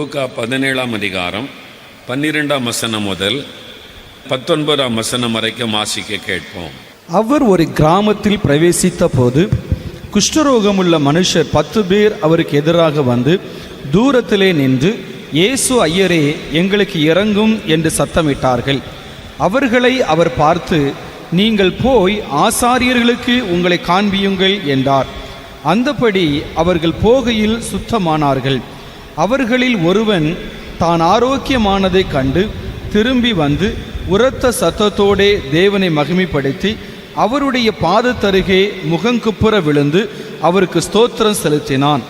லூக்கா 17ஆம் அதிகாரம் 12ஆம் வசனம் முதல் 19ஆம் வசனம் வரைக்கும் வாசிக்க கேட்போம். அவர் ஒரு கிராமத்தில் பிரவேசித்த போது குஷ்டரோகமுள்ள மனுஷர் 10 பேர் அவருக்கு எதிராக வந்து தூரத்திலே நின்று, இயேசு ஐயரே, எங்களுக்கு இறங்கும் என்று சத்தமிட்டார்கள். அவர்களை அவர் பார்த்து, நீங்கள் போய் ஆசாரியர்களுக்கு உங்களை காண்பியுங்கள் என்றார். அந்தபடி அவர்கள் போகையில் சுத்தமானார்கள். அவர்களில் ஒருவன் தான் ஆரோக்கியமானதை கண்டு திரும்பி வந்து உரத்த சத்தத்தோடே தேவனை மகிமைப்படுத்தி அவருடைய பாதத்தருகே முகங்குப்புற விழுந்து அவருக்கு ஸ்தோத்திரம் செலுத்தினான்.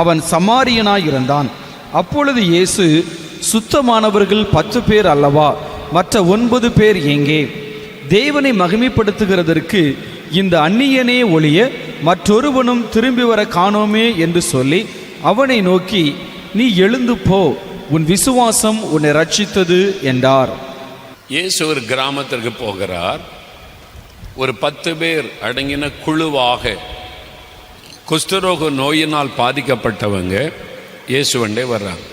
அவன் சமாரியனாயிருந்தான். அப்பொழுது இயேசு, சுத்தமானவர்கள் 10 பேர் அல்லவா, மற்ற 9 பேர் எங்கே? தேவனை மகிமைப்படுத்துகிறதற்கு இந்த அந்நியனே ஒழிய மற்றொருவனும் திரும்பி வர காணோமே என்று சொல்லி அவனை நோக்கி, நீ எழுந்து போ, உன் விசுவாசம் உன்னை ரட்சித்தது என்றார். இயேசு ஒரு கிராமத்திற்கு போகிறார். ஒரு 10 பேர் அடங்கின குழுவாக குஷ்டரோக நோயினால் பாதிக்கப்பட்டவங்க இயேசுவண்டே வர்றாங்க.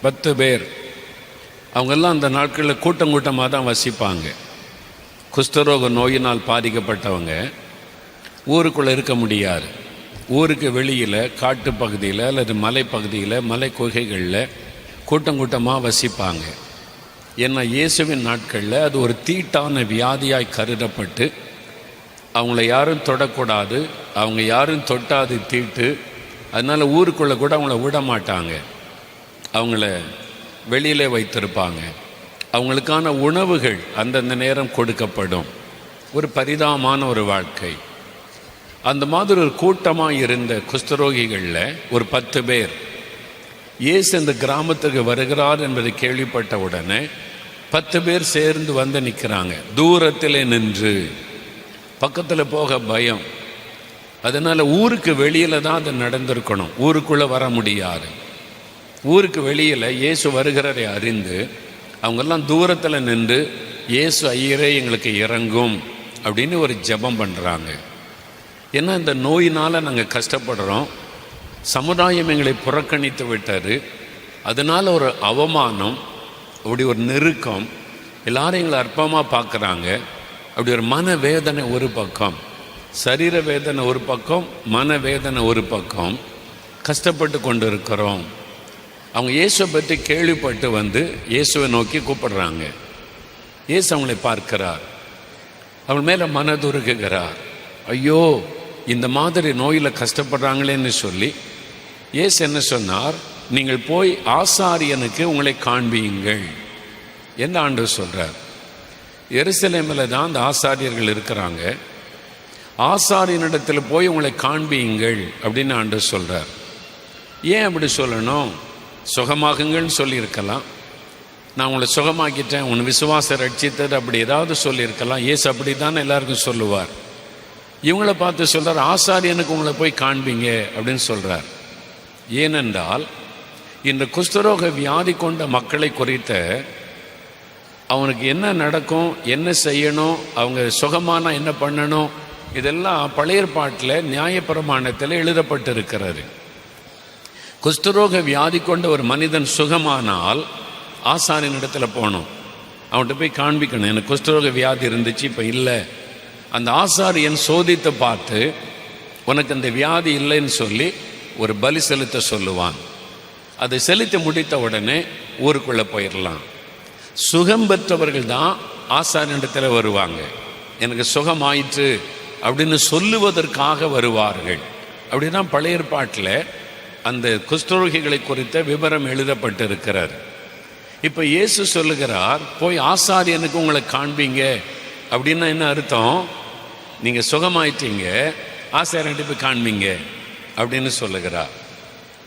10 பேர். அவங்கெல்லாம் அந்த நாட்களில் கூட்டமாக தான் வசிப்பாங்க. குஷ்டரோக நோயினால் பாதிக்கப்பட்டவங்க ஊருக்குள்ளே இருக்க முடியாது. ஊருக்கு வெளியில், காட்டு பகுதியில் அல்லது மலைப்பகுதியில், மலை குகைகளில் கூட்டமாக வசிப்பாங்க. ஏன்னா இயேசுவின் நாட்களில் அது ஒரு தீட்டான வியாதியாய் கருதப்பட்டு அவங்கள யாரும் தொடக்கூடாது, அவங்க யாரும் தொட்டாது தீட்டு. அதனால் ஊருக்குள்ளே கூட அவங்கள விட மாட்டாங்க, அவங்கள வெளியில் வைத்திருப்பாங்க. அவங்களுக்கான உணவுகள் அந்தந்த நேரம் கொடுக்கப்படும். ஒரு பரிதாபமான ஒரு வாழ்க்கை. அந்த மாதிரி ஒரு கூட்டமாக இருந்த குஷ்டரோகிகளில் ஒரு 10 பேர் இயேசு இந்த கிராமத்துக்கு வருகிறார் என்பதை கேள்விப்பட்ட உடனே 10 பேர் சேர்ந்து வந்து நிற்கிறாங்க. தூரத்தில் நின்று, பக்கத்தில் போக பயம். அதனால் ஊருக்கு வெளியில் தான் அது நடந்திருக்கணும், ஊருக்குள்ளே வர முடியாது. ஊருக்கு வெளியில் இயேசு வருகிறதை அறிந்து அவங்கெல்லாம் தூரத்தில் நின்று, இயேசு ஐயரே, எங்களுக்கு இறங்கும் அப்படின்னு ஒரு ஜெபம் பண்ணுறாங்க. ஏன்னா இந்த நோயினால் நாங்கள் கஷ்டப்படுறோம், சமுதாயம் எங்களை புறக்கணித்து விட்டார், அதனால் ஒரு அவமானம், அப்படி ஒரு நெருக்கம், எல்லாரும் எங்களை அற்பமாக பார்க்குறாங்க. அப்படி ஒரு மனவேதனை ஒரு பக்கம், சரீர வேதனை ஒரு பக்கம், மனவேதனை ஒரு பக்கம், கஷ்டப்பட்டு கொண்டு இருக்கிறோம். அவங்க இயேசுவை பற்றி கேள்விப்பட்டு வந்து இயேசுவை நோக்கி கூப்பிடுறாங்க. இயேசு அவங்களை பார்க்கிறார், அவங்க மேலே மனதுருகுகிறார். ஐயோ, இந்த மாதிரி நோயில் கஷ்டப்படுறாங்களேன்னு சொல்லி இயேசு என்ன சொன்னார்? நீங்கள் போய் ஆசாரியனுக்கு உங்களை காண்பியுங்கள் என்று ஆண்டவர் சொல்கிறார். எருசலேமில் தான் அந்த ஆசாரியர்கள் இருக்கிறாங்க. ஆசாரியனிடத்தில் போய் உங்களை காண்பியுங்கள் அப்படின்னு ஆண்டவர் சொல்கிறார். ஏன் அப்படி சொல்லணும்? சுகமாகுங்கள்னு சொல்லியிருக்கலாம், நான் உங்களை சுகமாக்கிட்டேன், உன் விசுவாசம் ரட்சித்தது, அப்படி ஏதாவது சொல்லியிருக்கலாம். இயேசு அப்படி தான் எல்லாருக்கும் சொல்லுவார். இவங்களை பார்த்து சொல்கிறார், ஆசாரியனுக்கு உங்களை போய் காண்பீங்க அப்படின்னு சொல்கிறார். ஏனென்றால் இந்த குஷ்டரோக வியாதி கொண்ட மக்களை குறித்த அவனுக்கு என்ன நடக்கும், என்ன செய்யணும், அவங்க சுகமானா என்ன பண்ணணும், இதெல்லாம் பழைய ஏற்பாட்டில் நியாயப்பிரமாணத்தில் எழுதப்பட்டிருக்கிறது. குஷ்டரோக வியாதி கொண்ட ஒரு மனிதன் சுகமானால் ஆசாரியன் இடத்துல போகணும், அவன்கிட்ட போய் காண்பிக்கணும், எனக்கு குஷ்டரோக வியாதி இருந்துச்சு, இப்போ இல்லை. அந்த ஆசாரியன் சோதித்து பார்த்து உனக்கு அந்த வியாதி இல்லைன்னு சொல்லி ஒரு பலி செலுத்த சொல்லுவான். அதை செலுத்தி முடித்த உடனே ஊருக்குள்ளே போயிடலாம். சுகம் பெற்றவர்கள் தான் ஆசாரியனிடத்தில் வருவாங்க, எனக்கு சுகமாயிற்று அப்படின்னு சொல்லுவதற்காக வருவார்கள். அப்படின்னா பழைய ஏற்பாட்டில் அந்த குஷ்டரோகிகளை குறித்த விவரம் எழுதப்பட்டிருக்கிறார். இப்போ இயேசு சொல்லுகிறார், போய் ஆசாரியனுக்கு உங்களை காண்பீங்க. அப்படின்னா என்ன அர்த்தம்? நீங்கள் சுகமாயிட்டீங்க, ஆசாரியன்கிட்ட போய் காண்பீங்க அப்படின்னு சொல்லுகிறார்.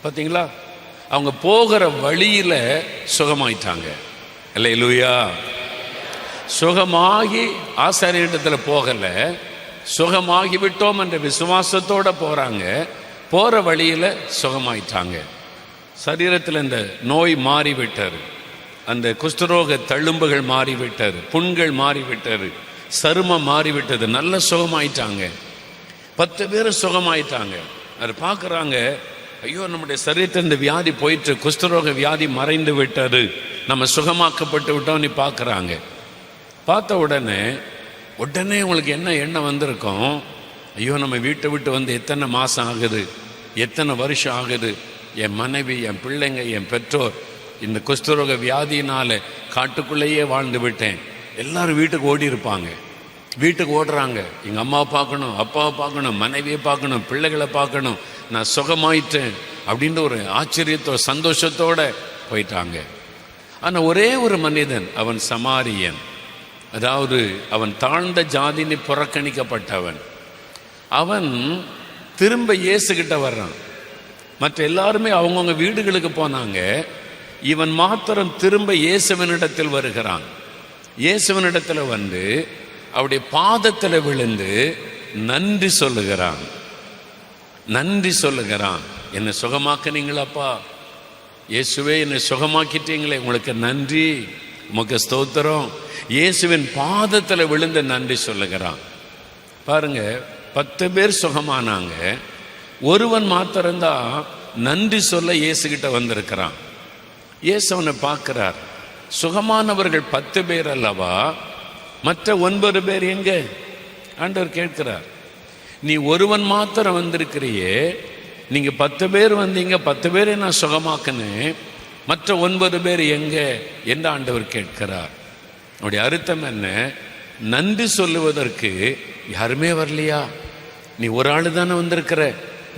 பார்த்தீங்களா, அவங்க போகிற வழியில் சுகமாயிட்டாங்க. அல்லேலூயா. சுகமாகி ஆசாரியனிடத்தில் போகலை, சுகமாகி விட்டோம் என்ற விசுவாசத்தோடு போகிறாங்க. போகிற வழியில் சுகமாயிட்டாங்க. சரீரத்தில் இந்த நோய் மாறிவிட்டார், அந்த குஷ்டரோக தழும்புகள் மாறிவிட்டார், புண்கள் மாறிவிட்டார், சருமம் மாறிவிட்டது, நல்ல சுகமாயிட்டாங்க. 10 பேர் சுகமாயிட்டாங்க. அது பார்க்குறாங்க, ஐயோ நம்முடைய சரீரத்தில் இந்த வியாதி போயிட்டு, குஷ்டரோக வியாதி மறைந்து விட்டது, நம்ம சுகமாக்கப்பட்டு விட்டோம்னு பார்க்குறாங்க. பார்த்த உடனே உங்களுக்கு என்ன எண்ணம் வந்திருக்கும்? ஐயோ நம்ம வீட்டை விட்டு வந்து எத்தனை மாதம் ஆகுது, எத்தனை வருஷம் ஆகுது, என் மனைவி, என் பிள்ளைங்க, என் பெற்றோர் இந்த குஷ்டரோக வியாதியினால் காட்டுக்குள்ளேயே வாழ்ந்து விட்டேன். எல்லாரும் வீட்டுக்கு ஓடி இருப்பாங்க, வீட்டுக்கு ஓடுறாங்க. எங்கள் அம்மாவை பார்க்கணும், அப்பாவை பார்க்கணும், மனைவியை பார்க்கணும், பிள்ளைகளை பார்க்கணும், நான் சுகமாயிட்டேன் அப்படின்ற ஒரு ஆச்சரியத்தோட சந்தோஷத்தோடு போயிட்டாங்க. ஆனால் ஒரே ஒரு மனிதன், அவன் சமாரியன், அதாவது அவன் தாழ்ந்த ஜாதினி புறக்கணிக்கப்பட்டவன், அவன் திரும்ப இயேசுகிட்ட வர்றான். மற்ற எல்லாருமே அவங்கவுங்க வீடுகளுக்கு போனாங்க, இவன் மாத்திரம் திரும்ப இயேசுவனிடத்தில் வருகிறான். இயேசுவனிடத்தில் வந்து அவருடைய பாதத்தில் விழுந்து நன்றி சொல்லுகிறான். நன்றி சொல்லுகிறான். என்னை சுகமாக்குனீங்களாப்பா, இயேசுவே என்னை சுகமாக்கிட்டீங்களே, உங்களுக்கு நன்றி, உமக்கு ஸ்தோத்திரம். இயேசுவின் பாதத்தில் விழுந்து நன்றி சொல்லுகிறான். பாருங்க, 10 பேர் சுகமானாங்க, ஒருவன் மாத்திரம்தான் நன்றி சொல்ல இயேசுகிட்ட வந்திருக்கிறான். இயேசு அவனை பார்க்கிறார். சுகமானவர்கள் 10 பேர் அல்லவா, மற்ற 9 பேர் எங்க? ஆண்டவர் கேட்கிறார். நீ ஒருவன் மாத்திரம் வந்திருக்கிறியே, நீங்க 10 பேர் வந்தீங்க, 10 பேரை நான் சுகமாக்கினேன், மற்ற 9 பேர் எங்க என்று ஆண்டவர் கேட்கிறார். அவருடைய அர்த்தம் என்ன? நன்றி சொல்லுவதற்கு யாருமே வரலையா? நீ ஒரு ஆள் தானே வந்திருக்கிற,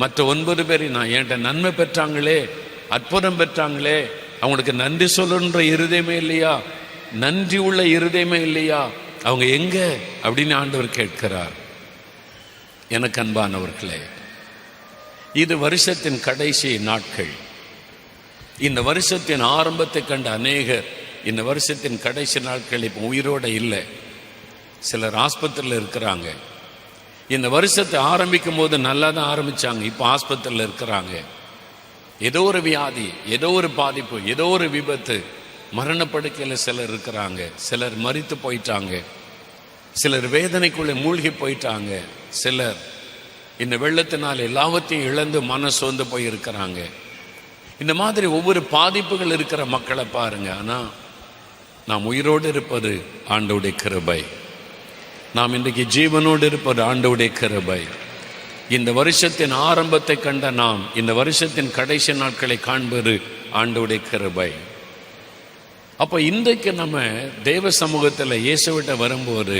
மற்ற 9 பேர் நான் என்கிட்ட நன்மை பெற்றாங்களே, அற்புதம் பெற்றாங்களே, அவங்களுக்கு நன்றி சொல்லணுன்ற இருதயமே இல்லையா? நன்றி உள்ள இருதயமே இல்லையா? அவங்க எங்க அப்படின்னு ஆண்டவர் கேட்கிறார். எனக்கு அன்பானவர்களே, இது வருஷத்தின் கடைசி நாட்கள். இந்த வருஷத்தின் ஆரம்பத்தை கண்ட அநேகர் இந்த வருஷத்தின் கடைசி நாட்கள் இப்போ உயிரோடு இல்லை. சிலர் ஆஸ்பத்திரியில் இருக்கிறாங்க. இந்த வருஷத்தை ஆரம்பிக்கும் போது நல்லா தான் ஆரம்பித்தாங்க, இப்போ ஆஸ்பத்திரியில் இருக்கிறாங்க. ஏதோ ஒரு வியாதி, ஏதோ ஒரு பாதிப்பு, ஏதோ ஒரு விபத்து, மரணப்படுக்கையில் சிலர் இருக்கிறாங்க. சிலர் மரித்து போயிட்டாங்க, சிலர் வேதனைக்குள்ளே மூழ்கி போயிட்டாங்க, சிலர் இந்த வெள்ளத்தினால் எல்லாவற்றையும் இழந்து மனசோர்ந்து போய் இருக்கிறாங்க. இந்த மாதிரி ஒவ்வொரு பாதிப்புகள் இருக்கிற மக்களை பாருங்க. ஆனால் நாம் உயிரோடு இருப்பது ஆண்டவருடைய கிருபை. நாம் இன்றைக்கு ஜீவனோடு இருப்பது ஆண்டவருடைய கிருபை. இந்த வருஷத்தின் ஆரம்பத்தை கண்ட நாம் இந்த வருஷத்தின் கடைசி நாட்களை காண்பது ஆண்டவருடைய கிருபை. அப்போ இன்றைக்கு நம்ம தேவ சமூகத்தில் இயேசுவிட்ட வரும்போது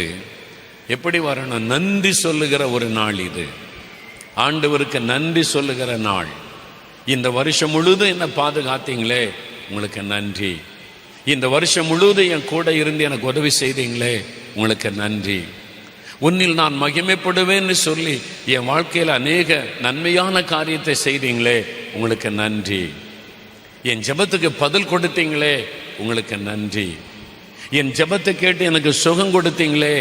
எப்படி வரணும்? நன்றி சொல்லுகிற ஒரு நாள் இது. ஆண்டவருக்கு நன்றி சொல்லுகிற நாள். இந்த வருஷம் முழுதும் என்னை பாதுகாத்தீங்களே, உங்களுக்கு நன்றி. இந்த வருஷம் முழுவதும் என் கூட இருந்து எனக்கு உதவி செய்தீங்களே, உங்களுக்கு நன்றி. உன்னில் நான் மகிமைப்படுவேன்னு சொல்லி என் வாழ்க்கையில் அநேக நன்மையான காரியத்தை செய்தீங்களே, உங்களுக்கு நன்றி. என் ஜெபத்துக்கு பதில் கொடுத்தீங்களே, உங்களுக்கு நன்றி. என் ஜெபத்தை கேட்டு எனக்கு சுகம் கொடுத்தீங்களே,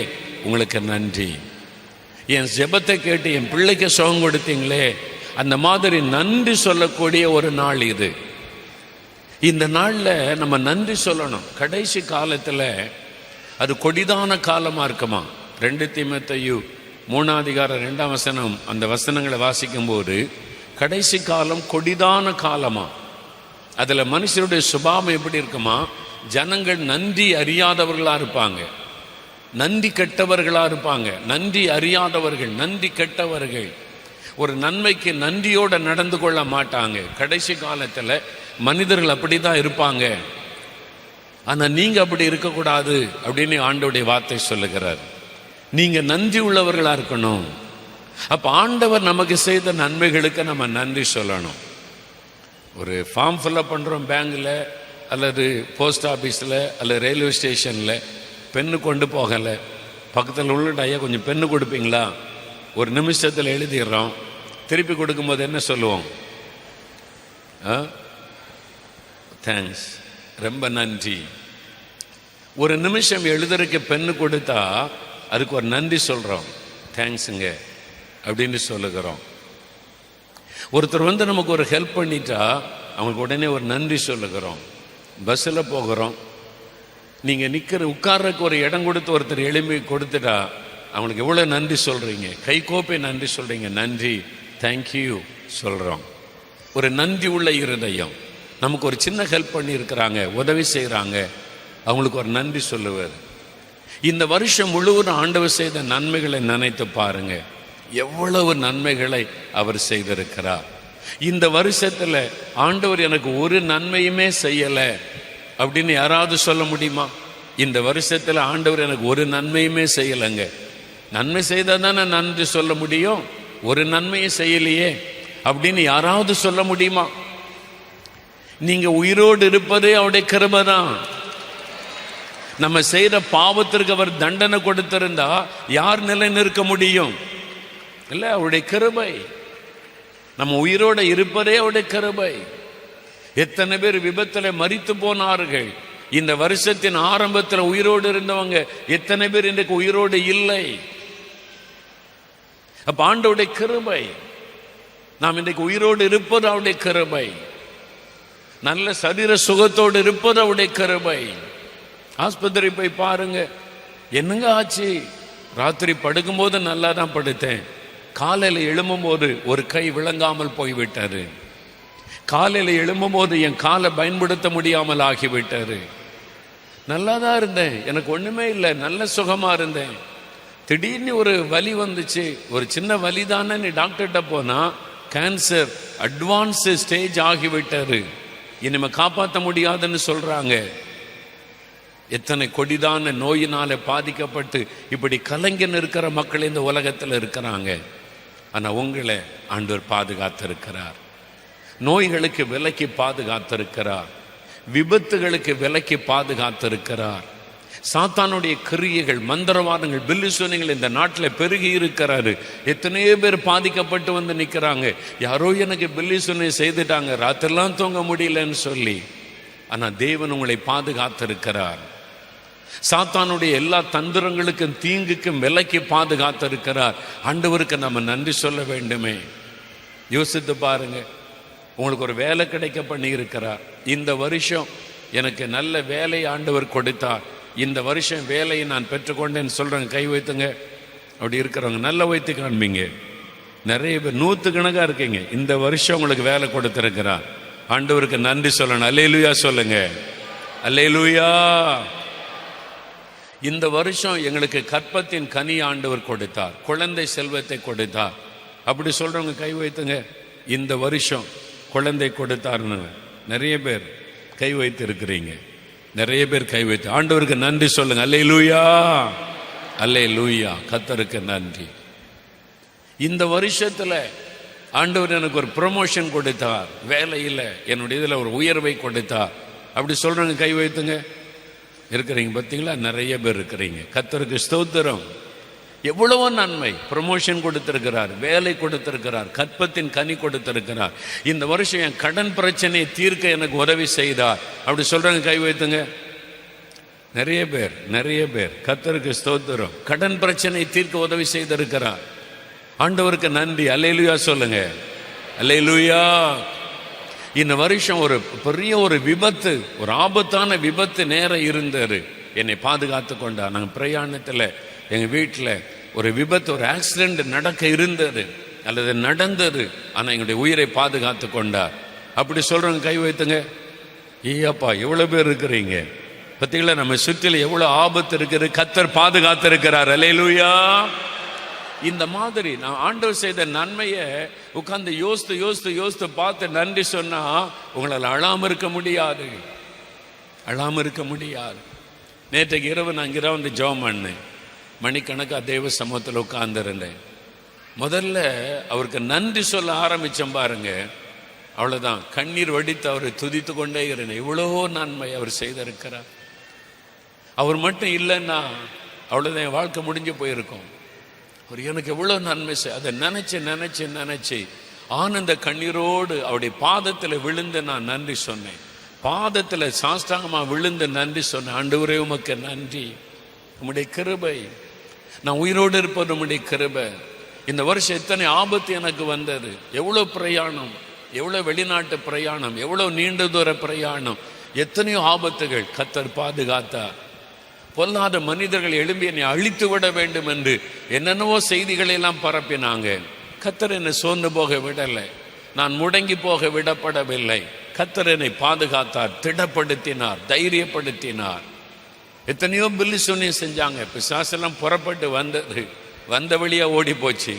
உங்களுக்கு நன்றி. என் ஜெபத்தை கேட்டு என் பிள்ளைக்கு சுகம் கொடுத்தீங்களே, அந்த மாதிரி நன்றி சொல்லக்கூடிய ஒரு நாள் இது. இந்த நாளில் நம்ம நன்றி சொல்லணும். கடைசி காலத்தில் அது கொடிதான காலமாக இருக்குமா. 2 தீமோத்தேயு 3:2 அந்த வசனங்களை வாசிக்கும்போது கடைசி காலம் கொடிதான காலமா. அதில் மனுஷருடைய சுபாவம் எப்படி இருக்குமா? ஜனங்கள் நன்றி அறியாதவர்களாக இருப்பாங்க, நன்றி கெட்டவர்களாக இருப்பாங்க. நன்றி அறியாதவர்கள், நன்றி கெட்டவர்கள், ஒரு நன்மைக்கு நன்றியோடு நடந்து கொள்ள மாட்டாங்க. கடைசி காலத்தில் மனிதர்கள் அப்படி தான் இருப்பாங்க. ஆனால் நீங்கள் அப்படி இருக்கக்கூடாது அப்படின்னு ஆண்டவருடைய வார்த்தை சொல்லுகிறார். நீங்கள் நன்றி உள்ளவர்களாக இருக்கணும். அப்போ ஆண்டவர் நமக்கு செய்த நன்மைகளுக்கு நம்ம நன்றி சொல்லணும். ஒரு ஃபார்ம் ஃபில்அப் பண்ணுறோம் பேங்கில் அல்லது போஸ்ட் ஆஃபீஸில் அல்லது ரயில்வே ஸ்டேஷனில், பெண்ணு கொண்டு போகலை, பக்கத்தில் உள்ள ஐயா கொஞ்சம் பெண்ணு கொடுப்பீங்களா, ஒரு நிமிஷத்தில் எழுதிடுறோம். திருப்பி கொடுக்கும்போது என்ன சொல்லுவோம்? தேங்க்ஸ், ரொம்ப நன்றி. ஒரு நிமிஷம் எழுதுறதுக்கு பெண்ணு கொடுத்தா அதுக்கு ஒரு நன்றி சொல்கிறோம், தேங்க்ஸுங்க அப்படின்னு சொல்லுகிறோம். ஒருத்தர் வந்து நமக்கு ஒரு ஹெல்ப் பண்ணிட்டா அவங்களுக்கு உடனே ஒரு நன்றி சொல்லுகிறோம். பஸ்ஸில் போகிறோம், நீங்கள் உட்கார்றதுக்கு ஒரு இடம் கொடுத்து ஒருத்தர் எழுப்பி கொடுத்துட்டா அவங்களுக்கு எவ்வளோ நன்றி சொல்கிறீங்க, கை கோப்பை நன்றி சொல்கிறீங்க, நன்றி, தேங்க்யூ சொல்கிறோம். ஒரு நன்றி உள்ள இருதயம். நமக்கு ஒரு சின்ன ஹெல்ப் பண்ணி இருக்கிறாங்க, உதவி செய்கிறாங்க, அவங்களுக்கு ஒரு நன்றி சொல்லுவார். இந்த வருஷம் முழுவதும் ஆண்டவர் செய்த நன்மைகளை நினைத்து பாருங்க, எவ்வளவு நன்மைகளை அவர் செய்திருக்கிறார். இந்த வருஷத்தில் ஆண்டவர் எனக்கு ஒரு நன்மையுமே செய்யலை அப்படின்னு யாராவது சொல்ல முடியுமா? இந்த வருஷத்தில் ஆண்டவர் எனக்கு ஒரு நன்மையுமே செய்யலைங்க. நன்மை செய்தால் தானே நன்றி சொல்ல முடியும். ஒரு நன்மையும் செய்யலையே அப்படின்னு யாராவது சொல்ல முடியுமா? நீங்க உயிரோடு இருப்பதே அவருடைய கிருபை தான். நம்ம செய்த பாவத்திற்கு அவர் தண்டனை கொடுத்திருந்தா யார் நிலை நிற்க முடியும்? இல்ல, அவருடைய கிருபை. நம்ம உயிரோடு இருப்பதே அவருடைய கிருபை. எத்தனை பேர் விபத்தில் மரித்து போனார்கள். இந்த வருஷத்தின் ஆரம்பத்தில் உயிரோடு இருந்தவங்க எத்தனை பேர் இன்றைக்கு உயிரோடு இல்லை. அப்ப ஆண்டவருடைய கிருபை. நாம் இன்றைக்கு உயிரோடு இருப்பது அவருடைய கிருபை. நல்ல சரீர சுகத்தோடு இருப்பது அவருடைய கிருபை. ஆஸ்பத்திரி போய் பாருங்க, என்னங்க ஆச்சு? ராத்திரி படுக்கும்போது நல்லா தான் படுத்தேன், காலையில் எழும்பும் போது ஒரு கை விளங்காமல் போய்விட்டாரு, காலையில் எழும்பும் போது என் காலை பயன்படுத்த முடியாமல் ஆகிவிட்டாரு. நல்லா தான் இருந்தேன், எனக்கு ஒண்ணுமே இல்லை, நல்ல சுகமா இருந்தேன். திடீர்னு ஒரு வலி வந்துச்சு, ஒரு சின்ன வலி தானே, நீ டாக்டர்கிட்ட போனா கேன்சர் அட்வான்ஸ் ஸ்டேஜ் ஆகிவிட்டாரு, இனிமே காப்பாற்ற முடியாதுன்னு சொல்றாங்க. எத்தனை கொடிதான நோயினால பாதிக்கப்பட்டு இப்படி கலங்கி இருக்கிற மக்கள் இந்த உலகத்தில் இருக்கிறாங்க. ஆனா உங்களை ஆண்டவர் பாதுகாத்திருக்கிறார். நோய்களுக்கு விலக்கி பாதுகாத்திருக்கிறார், விபத்துகளுக்கு விலக்கி பாதுகாத்திருக்கிறார். சாத்தானுடைய கிரியைகள், மந்திரவாதங்கள், பில்லி சூனியங்கள் இந்த நாட்டில் பெருகி இருக்கிறாரு. எத்தனையோ பேர் பாதிக்கப்பட்டு வந்து நிற்கிறாங்க. யாரோ எனக்கு பில்லி சூனியம் செய்துட்டாங்க, ராத்திரெல்லாம் தூங்க முடியலன்னு சொல்லி. ஆனா தேவன் உங்களை பாதுகாத்திருக்கிறார். சாத்தானுடைய எல்லா தந்திரங்களுக்கும் தீங்குக்கும் விலக்கி பாதுகாத்திருக்கிறார். ஆண்டவருக்கு நம்ம நன்றி சொல்ல வேண்டுமே. யோசித்து பாருங்க, உங்களுக்கு ஒரு வேலை கிடைக்க பண்ணி இருக்கிறார். இந்த வருஷம் எனக்கு நல்ல வேலை ஆண்டவர் கொடுத்தார், இந்த வருஷம் வேலையை நான் பெற்றுக்கொண்டேன்னு சொல்றேங்க, கை வைத்துங்க. அப்படி இருக்கிறவங்க நல்ல வைத்து காண்பீங்க. நிறைய பேர் 100 கணக்காக இருக்கீங்க. இந்த வருஷம் உங்களுக்கு வேலை கொடுத்திருக்கிறார். ஆண்டவருக்கு நன்றி சொல்லணும். அல்லேலூயா சொல்லுங்க, அல்லேலூயா. இந்த வருஷம் எங்களுக்கு கற்பத்தின் கனி ஆண்டவர் கொடுத்தார், குழந்தை செல்வத்தை கொடுத்தார். அப்படி சொல்றவங்க கை வைத்துங்க. இந்த வருஷம் குழந்தை கொடுத்தார்னு நிறைய பேர் கை வைத்து இருக்கிறீங்க. நிறைய பேர் கை வைத்து ஆண்டவருக்கு நன்றி சொல்லுங்க. அல்லேலூயா, அல்லேலூயா. கர்த்தருக்கு நன்றி. இந்த வருஷத்துல ஆண்டவர் எனக்கு ஒரு ப்ரமோஷன் கொடுத்தார், வேலையில் என்னுடைய இதில் ஒரு உயர்வை கொடுத்தார். அப்படி சொல்றவங்க கை வைத்துங்க. இருக்கிறீங்க பார்த்தீங்களா? நிறைய பேர் இருக்கிறீங்க. கர்த்தருக்கு ஸ்தோத்திரம். எவ்வளவோ நன்மை, ப்ரமோஷன் கொடுத்திருக்கிறார், வேலை கொடுத்திருக்கிறார், கற்பத்தின் கனி கொடுத்திருக்கிறார். இந்த வருஷம் என் கடன் பிரச்சனையை தீர்க்க எனக்கு உதவி செய்தார். அப்படி சொல்றாங்க, கை வைத்துங்க. நிறைய பேர், நிறைய பேர். கர்த்தருக்கு ஸ்தோத்திரம். கடன் பிரச்சனையை தீர்க்க உதவி செய்திருக்கிறார். ஆண்டவருக்கு நன்றி. அல்லேலூயா சொல்லுங்க, அல்லேலூயா. இந்த வருஷம் ஒரு பெரிய ஒரு விபத்து, ஒரு ஆபத்தான விபத்து நேரம் இருந்தாரு, என்னை பாதுகாத்து கொண்டார். நாங்கள் பிரயாணத்தில் எங்கள் வீட்டில் ஒரு விபத்து, ஒரு ஆக்சிடென்ட் நடக்க இருந்தது அல்லது நடந்தது, ஆனால் எங்களுடைய உயிரை பாதுகாத்து கொண்டார். அப்படி சொல்றவங்க கை வைத்துங்க. ஐயாப்பா, எவ்வளோ பேர் இருக்கிறீங்க பார்த்தீங்களா? நம்ம சுற்றில எவ்வளோ ஆபத்து இருக்குது, கர்த்தர் பாதுகாத்து இருக்கிறார். அல்லேலூயா. இந்த மாதிரி நான் ஆண்டவர் செய்த நன்மையை உட்கார்ந்து யோசித்து யோசித்து யோசித்து பார்த்து நன்றி சொன்னா உங்களால் அழாம இருக்க முடியாது, அழாம இருக்க முடியாது. நேற்றைக்கு இரவு நான் இங்கே வந்து ஜெபம் பண்ணேன், மணிக்கணக்காக தெய்வ சமூகத்தில் உட்கார்ந்துருந்தேன். முதல்ல அவருக்கு நன்றி சொல்ல ஆரம்பிச்சேன் பாருங்க, அவ்வளோதான், கண்ணீர் வடித்து அவரை துதித்து கொண்டே இருந்தேன். இவ்வளோ நன்மை அவர் செய்திருக்கிறார். அவர் மட்டும் இல்லைன்னா அவ்வளோதான், என் வாழ்க்கை முடிஞ்சு போயிருக்கும். அவர் எனக்கு எவ்வளோ நன்மை அதை நினைச்சு நினைச்சு நினைச்சு ஆனந்த கண்ணீரோடு அவருடைய பாதத்தில் விழுந்து நான் நன்றி சொன்னேன். பாதத்தில் சாஷ்டாங்கமாக விழுந்து நன்றி சொன்னேன். ஆண்டவரே உமக்கு நன்றி, உம்முடைய கிருபை, நான் உயிரோடு இருப்பது உம்முடைய கிருபை. இந்த வருஷம் எத்தனை ஆபத்து எனக்கு வந்தது, எவ்வளோ பிரயாணம், எவ்வளோ வெளிநாட்டு பிரயாணம், எவ்வளோ நீண்ட தூர பிரயாணம், எத்தனையோ ஆபத்துகள் கர்த்தர் பாதுகாத்தார். பொல்லாத மனிதர்கள் எழும்பி என்னை அழித்து விட வேண்டும் என்று என்னென்னவோ செய்திகளை எல்லாம் பரப்பினாங்க. கர்த்தர் என்னை சோர்ந்து போக விடலை. நான் முடங்கி போக விடப்படவில்லை. கர்த்தர் என்னை பாதுகாத்தார், திடப்படுத்தினார், தைரியப்படுத்தினார். எத்தனையோ பில்லு சொன்னியும் செஞ்சாங்க. பிசாசெல்லாம் புறப்பட்டு வந்த வழியா ஓடி போச்சு.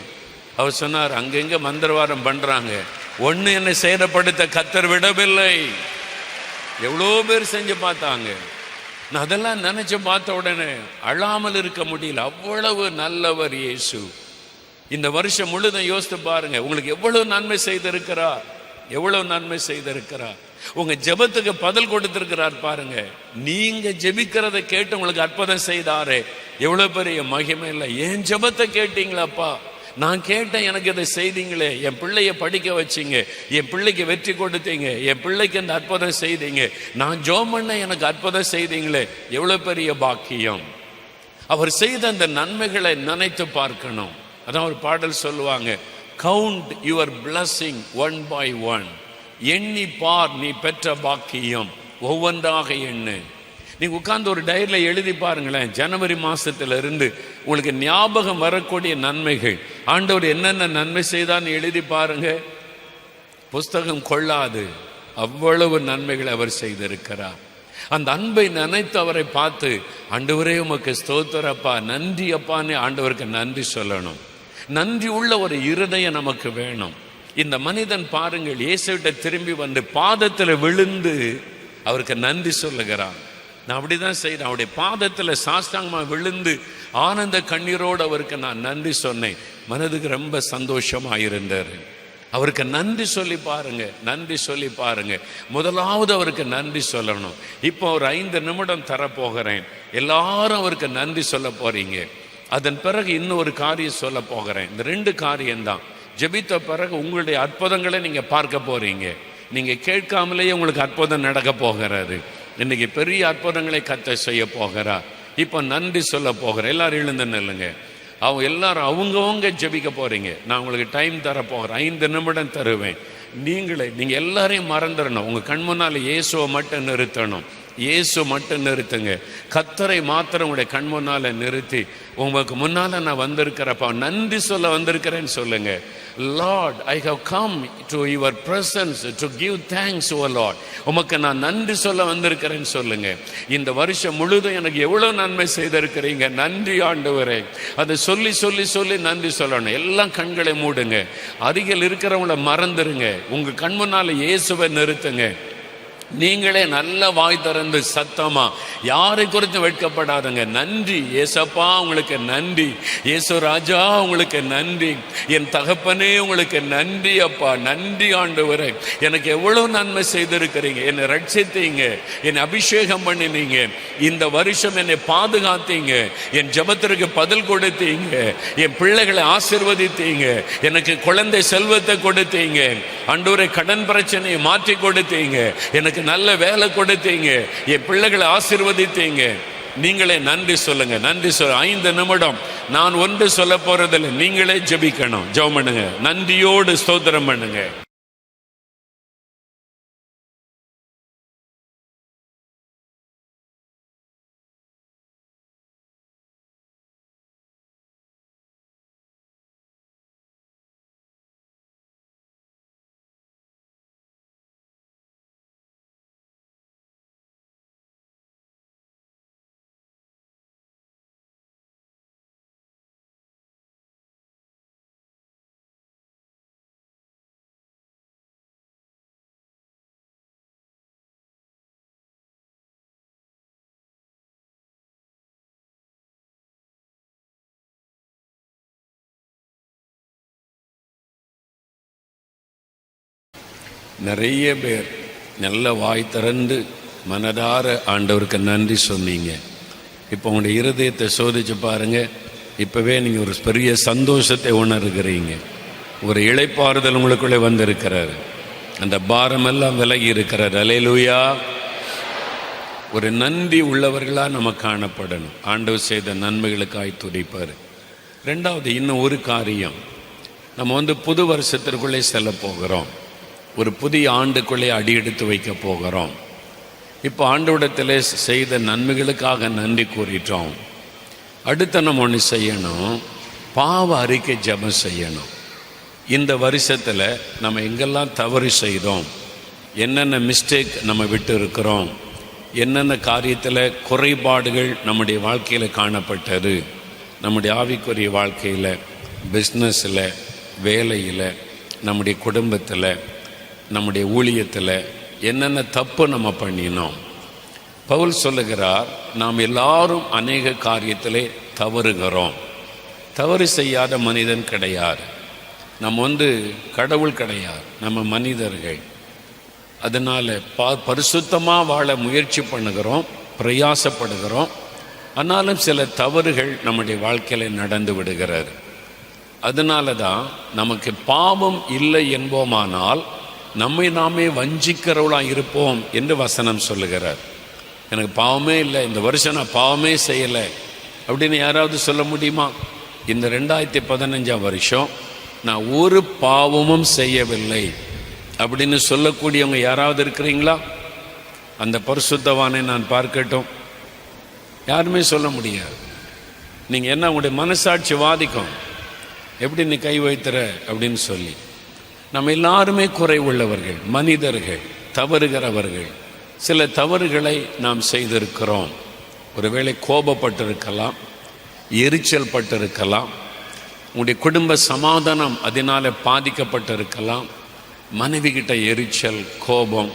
அவர் சொன்னார், அங்கெங்க மந்திரவாதம் பண்றாங்க, ஒன்று என்னை சேதப்படுத்த கர்த்தர் விடவில்லை. எவ்வளோ பேர் செஞ்சு பார்த்தாங்க. நான் அதெல்லாம் நினைச்சு பார்த்த உடனே அழாமல் இருக்க முடியல. அவ்வளவு நல்லவர் இயேசு. இந்த வருஷம் முழுதும் யோசித்து பாருங்க, உங்களுக்கு எவ்வளவு நன்மை செய்திருக்கிறார், எவ்வளவு நன்மை செய்திருக்கிறார். உங்க ஜெபத்துக்கு பதில் கொடுத்திருக்கிறார் பாருங்க. நீங்க ஜெபிக்கிறத கேட்டு உங்களுக்கு அற்புதம் செய்தாரே, எவ்வளவு பெரிய மகிமை இல்லை. என் ஜெபத்தை கேட்டீங்களாப்பா, நான் கேட்டேன், எனக்கு இதை செய்தீங்களே, என் பிள்ளைய படிக்க வச்சிங்க, என் பிள்ளைக்கு வெற்றி கொடுத்தீங்க, என் பிள்ளைக்கு இந்த அற்புதம் செய்தீங்க, நான் ஜெபம் பண்ண எனக்கு அற்புதம் செய்தீங்களே, எவ்வளவு பெரிய பாக்கியம். அவர் செய்த அந்த நன்மைகளை நினைத்து பார்க்கணும். அதான் ஒரு பாடல் சொல்லுவாங்க, count your blessing one by one. எண்ணி பார் நீ பெற்ற பாக்கியம், ஒவ்வொன்றாக எண்ணு. நீங்க உட்கார்ந்து ஒரு டைரியில் எழுதி பாருங்களேன். ஜனவரி மாசத்துல இருந்து உங்களுக்கு ஞாபகம் வரக்கூடிய நன்மைகள், ஆண்டவர் என்னென்ன நன்மை செய்தான்னு எழுதி பாருங்க. புஸ்தகம் கொள்ளாது, அவ்வளவு நன்மைகளை அவர் செய்திருக்கிறார். அந்த அன்பை நினைத்து அவரை பார்த்து, ஆண்டவரே உமக்கு ஸ்தோத்திரப்பா, நன்றி அப்பான்னு ஆண்டவருக்கு நன்றி சொல்லணும். நன்றி உள்ள ஒரு இருதயம் நமக்கு வேணும். இந்த மனிதன் பாருங்கள், இயேசுவிட்ட திரும்பி வந்து பாதத்தில் விழுந்து அவருக்கு நன்றி சொல்லுகிறான். நான் அப்படிதான் செய்கிறேன். அவருடைய பாதத்தில் சாஷ்டாங்கமாக விழுந்து ஆனந்த கண்ணீரோடு அவருக்கு நான் நன்றி சொன்னேன். மனதுக்கு ரொம்ப சந்தோஷமாக இருந்தார். அவருக்கு நன்றி சொல்லி பாருங்க, நன்றி சொல்லி பாருங்க. முதலாவது அவருக்கு நன்றி சொல்லணும். இப்போ ஒரு 5 நிமிடம் தரப்போகிறேன். எல்லாரும் அவருக்கு நன்றி சொல்ல போறீங்க. அதன் பிறகு இன்னொரு காரியம் சொல்ல போகிறேன். இந்த 2 காரியம்தான். ஜெபித்த பிறகு உங்களுடைய அற்புதங்களை நீங்க பார்க்க போறீங்க. நீங்க கேட்காமலேயே உங்களுக்கு அற்புதம் நடக்க போகிறாரு. இன்னைக்கு பெரிய அற்புதங்களை கர்த்தர் செய்ய போகிறார். இப்போ நன்றி சொல்ல போகிறேன். எல்லாரும் எழுந்து நில்லுங்க. அவங்க எல்லாரும் அவங்கவுங்க ஜெபிக்க போறீங்க. நான் உங்களுக்கு டைம் தர போகிறேன். 5 நிமிடம் தருவேன். நீங்க எல்லாரையும் மறந்துடணும். உங்க கண் முன்னால இயேசுவை மட்டும் நிறுத்தணும். இயேசு மட்டும் நிறுத்துங்க. கர்த்தரை மாத்திரம் உங்களுடைய கண் முன்னால நிறுத்தி, உங்களுக்கு முன்னால நான் வந்திருக்கிறப்பா, நன்றி சொல்ல வந்திருக்கிறேன்னு சொல்லுங்க. Lord, I have come to your presence to give thanks, O Lord. உமக்கு நான் நன்றி சொல்ல வந்திருக்கிறேன்னு சொல்லுங்க. இந்த வருஷம் முழுதும் எனக்கு எவ்வளவு நன்மை செய்திருக்கிறீங்க, நன்றி ஆண்டவரே. அதை சொல்லி சொல்லி சொல்லி நன்றி சொல்லணும். எல்லாம் கண்களை மூடுங்க. அருகில் இருக்கிறவங்கள மறந்துருங்க. உங்க கண் முன்னால இயேசுவை நிறுத்துங்க. நீங்களே நல்ல வாய் திறந்து சத்தமா, யாரை குறித்து வெட்கப்படாதுங்க. நன்றி ஏசப்பா, உங்களுக்கு நன்றி. இயேசு ராஜா, உங்களுக்கு நன்றி. என் தகப்பனே, உங்களுக்கு நன்றி அப்பா. நன்றி ஆண்டவரே, எனக்கு எவ்வளவு நன்மை செய்திருக்கிறீங்க. என்னை ரட்சித்தீங்க, என்னை அபிஷேகம் பண்ணினீங்க. இந்த வருஷம் என்னை பாதுகாத்தீங்க. என் ஜெபத்திற்கு பதில் கொடுத்தீங்க. என் பிள்ளைகளை ஆசீர்வதித்தீங்க. எனக்கு குழந்தை செல்வத்தை கொடுத்தீங்க ஆண்டவரே. கடன் பிரச்சனையை மாற்றி கொடுத்தீங்க. எனக்கு நல்ல வேலை கொடுத்தீங்க. என் பிள்ளைகளை ஆசீர்வதித்தீங்க. நீங்களே நன்றி சொல்லுங்க. நன்றி சொல்ல 5 நிமிடம். நான் ஒன்று சொல்ல போறதில்லை. நீங்களே ஜெபிக்கணும். ஜெபம் பண்ணுங்க. நன்றியோடு ஸ்தோத்திரம் பண்ணுங்க. நிறைய பேர் நல்ல வாய் திறந்து மனதார ஆண்டவருக்கு நன்றி சொன்னீங்க. இப்போ உங்களுடைய இருதயத்தை சோதிச்சு பாருங்க. இப்போவே நீங்கள் ஒரு பெரிய சந்தோஷத்தை உணர்கிறீங்க. ஒரு இளைப்பாறுதல் உங்களுக்குள்ளே வந்திருக்கிறாரு. அந்த பாரமெல்லாம் விலகி இருக்கிறார். அல்லேலூயா. ஒரு நன்றி உள்ளவர்களாக நம்ம காணப்படணும். ஆண்டவர் செய்த நன்மைகளுக்காய் துடிப்பார். 2வது, இன்னும் ஒரு காரியம். நம்ம புது வருஷத்திற்குள்ளே செல்ல போகிறோம். ஒரு புதிய ஆண்டுக்குள்ளே அடியெடுத்து வைக்க போகிறோம். இப்போ ஆண்டவரிடத்தில் செய்த நன்மைகளுக்காக நன்றி கூறிட்டோம். அடுத்த நம்ம ஒன்று செய்யணும். பாவ அறிக்கை ஜெபம் செய்யணும். இந்த வருஷத்தில் நம்ம எங்கெல்லாம் தவறு செய்தோம், என்னென்ன மிஸ்டேக் நம்ம விட்டு இருக்கிறோம், என்னென்ன காரியத்தில் குறைபாடுகள் நம்முடைய வாழ்க்கையில் காணப்பட்டது, நம்முடைய ஆவிக்குரிய வாழ்க்கையில், பிஸ்னஸில், வேலையில், நம்முடைய குடும்பத்தில், நம்முடைய ஊழியத்தில் என்னென்ன தப்பு நம்ம பண்ணினோம். பவுல் சொல்லுகிறார், நாம் எல்லாரும் அநேக காரியத்திலே தவறுகிறோம். தவறு செய்யாத மனிதன் கிடையாது. நம்ம கடவுள் கிடையாது, நம்ம மனிதர்கள். அதனால் பரிசுத்தமாக வாழ முயற்சி பண்ணுகிறோம், பிரயாசப்படுகிறோம். ஆனாலும் சில தவறுகள் நம்முடைய வாழ்க்கையில் நடந்து விடுகிறது. அதனால தான் நமக்கு பாவம் இல்லை என்போமானால் நம்மை நாமே வஞ்சிக்கிறவளாக இருப்போம் என்று வசனம் சொல்லுகிறார். எனக்கு பாவமே இல்லை, இந்த வருஷம் நான் பாவமே செய்யலை அப்படின்னு யாராவது சொல்ல முடியுமா? இந்த 2015 வருஷம் நான் ஒரு பாவமும் செய்யவில்லை அப்படின்னு சொல்லக்கூடியவங்க யாராவது இருக்கிறீங்களா? அந்த பரிசுத்தவானை நான் பார்க்கட்டும். யாருமே சொல்ல முடியாது. நீங்கள் என்ன, உங்களுடைய மனசாட்சி வாதிக்கும், எப்படி நீ கை வைத்துற அப்படின்னு சொல்லி. நம்ம எல்லாருமே குறை உள்ளவர்கள், மனிதர்கள், தவறுகிறவர்கள். சில தவறுகளை நாம் செய்திருக்கிறோம். ஒருவேளை கோபப்பட்டிருக்கலாம், எரிச்சல் பட்டிருக்கலாம், உங்களுடைய குடும்ப சமாதானம் அதனால் பாதிக்கப்பட்டிருக்கலாம். மனைவி கிட்ட எரிச்சல், கோபம்,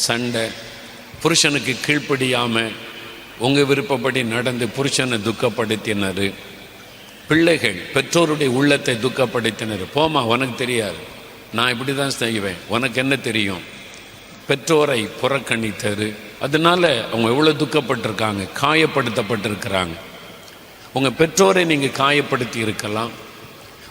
சண்டை, புருஷனுக்கு கீழ்ப்படியாமல் உங்கள் விருப்பப்படி நடந்து புருஷனை துக்கப்படுத்தினர். பிள்ளைகள் பெற்றோருடைய உள்ளத்தை துக்கப்படுத்தினர். போமா, உனக்கு தெரியாது, நான் இப்படி தான் செய்வேன், உனக்கு என்ன தெரியும். பெற்றோரை புறக்கணித்தது. அதனால் அவங்க எவ்வளோ துக்கப்பட்டிருக்காங்க, காயப்படுத்தப்பட்டிருக்கிறாங்க. உங்கள் பெற்றோரை நீங்கள் காயப்படுத்தி இருக்கலாம்,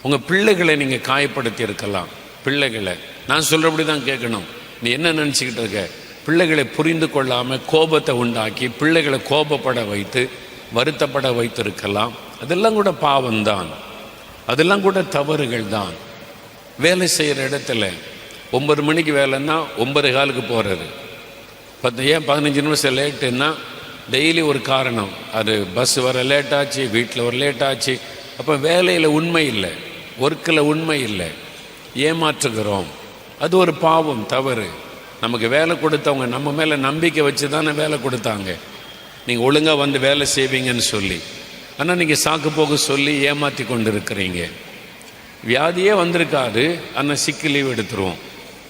உங்கள் பிள்ளைகளை நீங்கள் காயப்படுத்தி இருக்கலாம். பிள்ளைகளை நான் சொல்கிறபடி தான் கேட்கணும். நீ என்ன நினச்சிக்கிட்டு இருக்க? பிள்ளைகளை புரிந்து கொள்ளாமல் கோபத்தை உண்டாக்கி பிள்ளைகளை கோபப்பட வைத்து வருத்தப்பட வைத்திருக்கலாம். அதெல்லாம் கூட பாவம்தான், அதெல்லாம் கூட தவறுகள் தான். வேலை செய்கிற இடத்துல 9 மணிக்கு வேலைன்னா 9:15 போகிறது. 15 நிமிஷம் லேட்டுன்னா டெய்லி ஒரு காரணம். அது பஸ் வர லேட்டாச்சு, வீட்டில் ஒரு லேட்டாச்சு. அப்போ வேலையில் உண்மை இல்லை, ஒர்க்கில் உண்மை இல்லை, ஏமாற்றுகிறோம். அது ஒரு பாவம், தவறு. நமக்கு வேலை கொடுத்தவங்க நம்ம மேலே நம்பிக்கை வச்சு தானே வேலை கொடுத்தாங்க, நீங்கள் ஒழுங்காக வந்து வேலை செய்வீங்கன்னு சொல்லி. ஆனால் நீங்கள் சாக்கு போக சொல்லி ஏமாற்றி கொண்டு இருக்கிறீங்க. வியாதியே வந்திருக்காது, ஆனால் சிக்கு லீவ் எடுத்துருவோம்.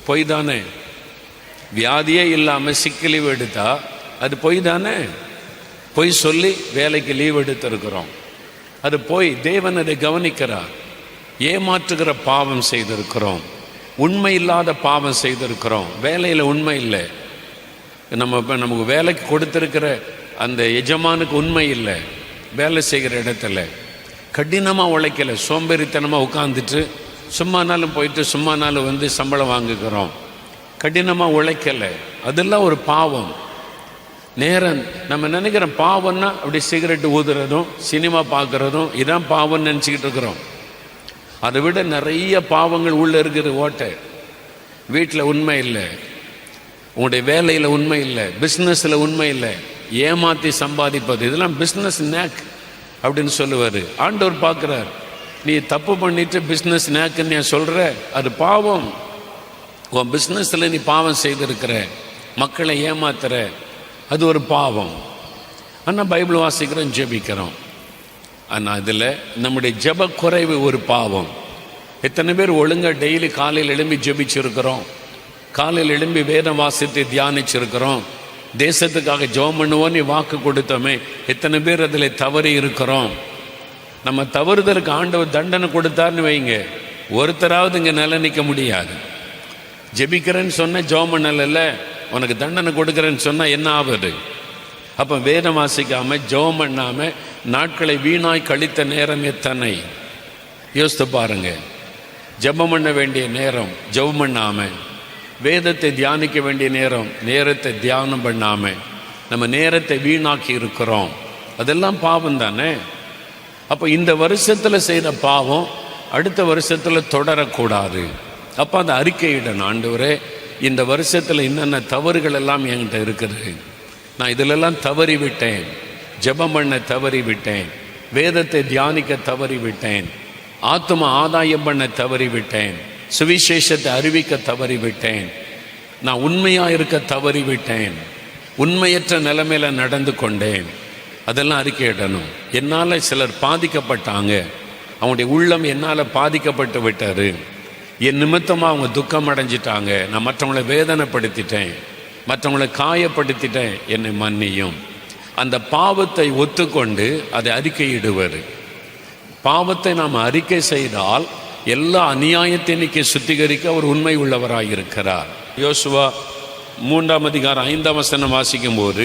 பொய் தானே? வியாதியே இல்லாமல் சிக்கு லீவ் எடுத்தா அது பொய் தானே? பொய் சொல்லி வேலைக்கு லீவ் எடுத்திருக்கிறோம். அது பொய். தேவன் அதை கவனிக்கிறார். ஏமாற்றுகிற பாவம் செய்திருக்கிறோம், உண்மை இல்லாத பாவம் செய்திருக்கிறோம். வேலையில் உண்மை இல்லை. நமக்கு வேலைக்கு கொடுத்துருக்கிற அந்த எஜமானுக்கு உண்மை இல்லை. வேலை செய்கிற இடத்துல கடினமாக உழைக்கலை, சோம்பேறித்தனமாக உட்காந்துட்டு சும்மானாலும் போயிட்டு சும்மானாலும் வந்து சம்பளம் வாங்குகிறோம். கடினமாக உழைக்கலை, அதெல்லாம் ஒரு பாவம். நேரம் நம்ம நினைக்கிற பாவம்னா அப்படி சிகரெட்டு ஊதுறதும் சினிமா பார்க்குறதும் இதான் பாவம்னு நினச்சிக்கிட்டு இருக்கிறோம். அதை விட நிறைய பாவங்கள் உள்ளே இருக்குது. ஓட்டை, வீட்டில் உண்மை இல்லை, உங்களுடைய வேலையில் உண்மை இல்லை, பிஸ்னஸில் உண்மை இல்லை, ஏமாற்றி சம்பாதிப்பது, இதெல்லாம் பிஸ்னஸ் நேக் அப்படின்னு சொல்லுவார். ஆண்டவர் பார்க்குறார். நீ தப்பு பண்ணிட்டு பிஸ்னஸ் நேக்குன்னு நான் சொல்கிற, அது பாவம். உன் பிஸ்னஸில் நீ பாவம் செய்திருக்கிற, மக்களை ஏமாத்துற, அது ஒரு பாவம். ஆனால் பைபிள் வாசிக்கிறோம், ஜெபிக்கிறோம். ஆனால் இதில் நம்முடைய ஜெப குறைவு ஒரு பாவம். எத்தனை பேர் ஒழுங்காக டெய்லி காலையில் எழும்பி ஜெபிச்சிருக்கிறோம், காலையில் எழும்பி வேதம் வாசித்து தியானிச்சிருக்கிறோம், தேசத்துக்காக ஜெபம் பண்ணுவோன்னு வாக்கு கொடுத்தோமே, எத்தனை பேர் அதில் தவறி இருக்கிறோம். நம்ம தவறுதலுக்கு ஆண்டவர் தண்டனை கொடுத்தாருன்னு வைங்க, ஒருத்தராவது இங்கே நிலை நிற்க முடியாது. ஜெபிக்கிறேன்னு சொன்ன ஜெபம் பண்ணல, உனக்கு தண்டனை கொடுக்குறேன்னு சொன்னால் என்ன ஆகுது? அப்போ வேதம் வாசிக்காமல் ஜெபம் பண்ணாமல் நாட்களை வீணாய் கழித்த நேரம் எத்தனை யோசித்து பாருங்க. ஜெபம் பண்ண வேண்டிய நேரம் ஜெபம் பண்ணாமல், வேதத்தை தியானிக்க வேண்டிய நேரத்தை தியானம் பண்ணாமல் நம்ம நேரத்தை வீணாக்கி இருக்கிறோம். அதெல்லாம் பாவம் தானே? அப்போ இந்த வருஷத்தில் செய்த பாவம் அடுத்த வருஷத்தில் தொடரக்கூடாது. அப்போ அந்த அறிக்கையிடணும், ஆண்டவரே இந்த வருஷத்தில் என்னென்ன தவறுகள் எல்லாம் என்கிட்ட இருக்குது, நான் இதிலெல்லாம் தவறி விட்டேன், ஜெபம் பண்ண தவறி விட்டேன், வேதத்தை தியானிக்க தவறி விட்டேன், ஆத்தும ஆதாயம் பண்ண தவறி விட்டேன், சுவிசேஷத்தை அறிவிக்க தவறிவிட்டேன், நான் உண்மையாக இருக்க தவறிவிட்டேன், உண்மையற்ற நிலைமையில நடந்து கொண்டேன், அதெல்லாம் அறிக்கையிடணும். என்னால் சிலர் பாதிக்கப்பட்டாங்க, அவங்களுடைய உள்ளம் என்னால் பாதிக்கப்பட்டு விட்டாரு, என் நிமித்தமாக அவங்க துக்கம் அடைஞ்சிட்டாங்க, நான் மற்றவங்களை வேதனைப்படுத்திட்டேன், மற்றவங்களை காயப்படுத்திட்டேன், என்னை மன்னியும். அந்த பாவத்தை ஒத்துக்கொண்டு அதை அறிக்கையிடுவார். பாவத்தை நாம் அறிக்கை செய்தால் எல்லா அநியாயத்தை இன்னைக்கு சுத்திகரிக்க அவர் உண்மை உள்ளவராக இருக்கிறார். யோசுவா 3:5 வாசிக்கும் போது,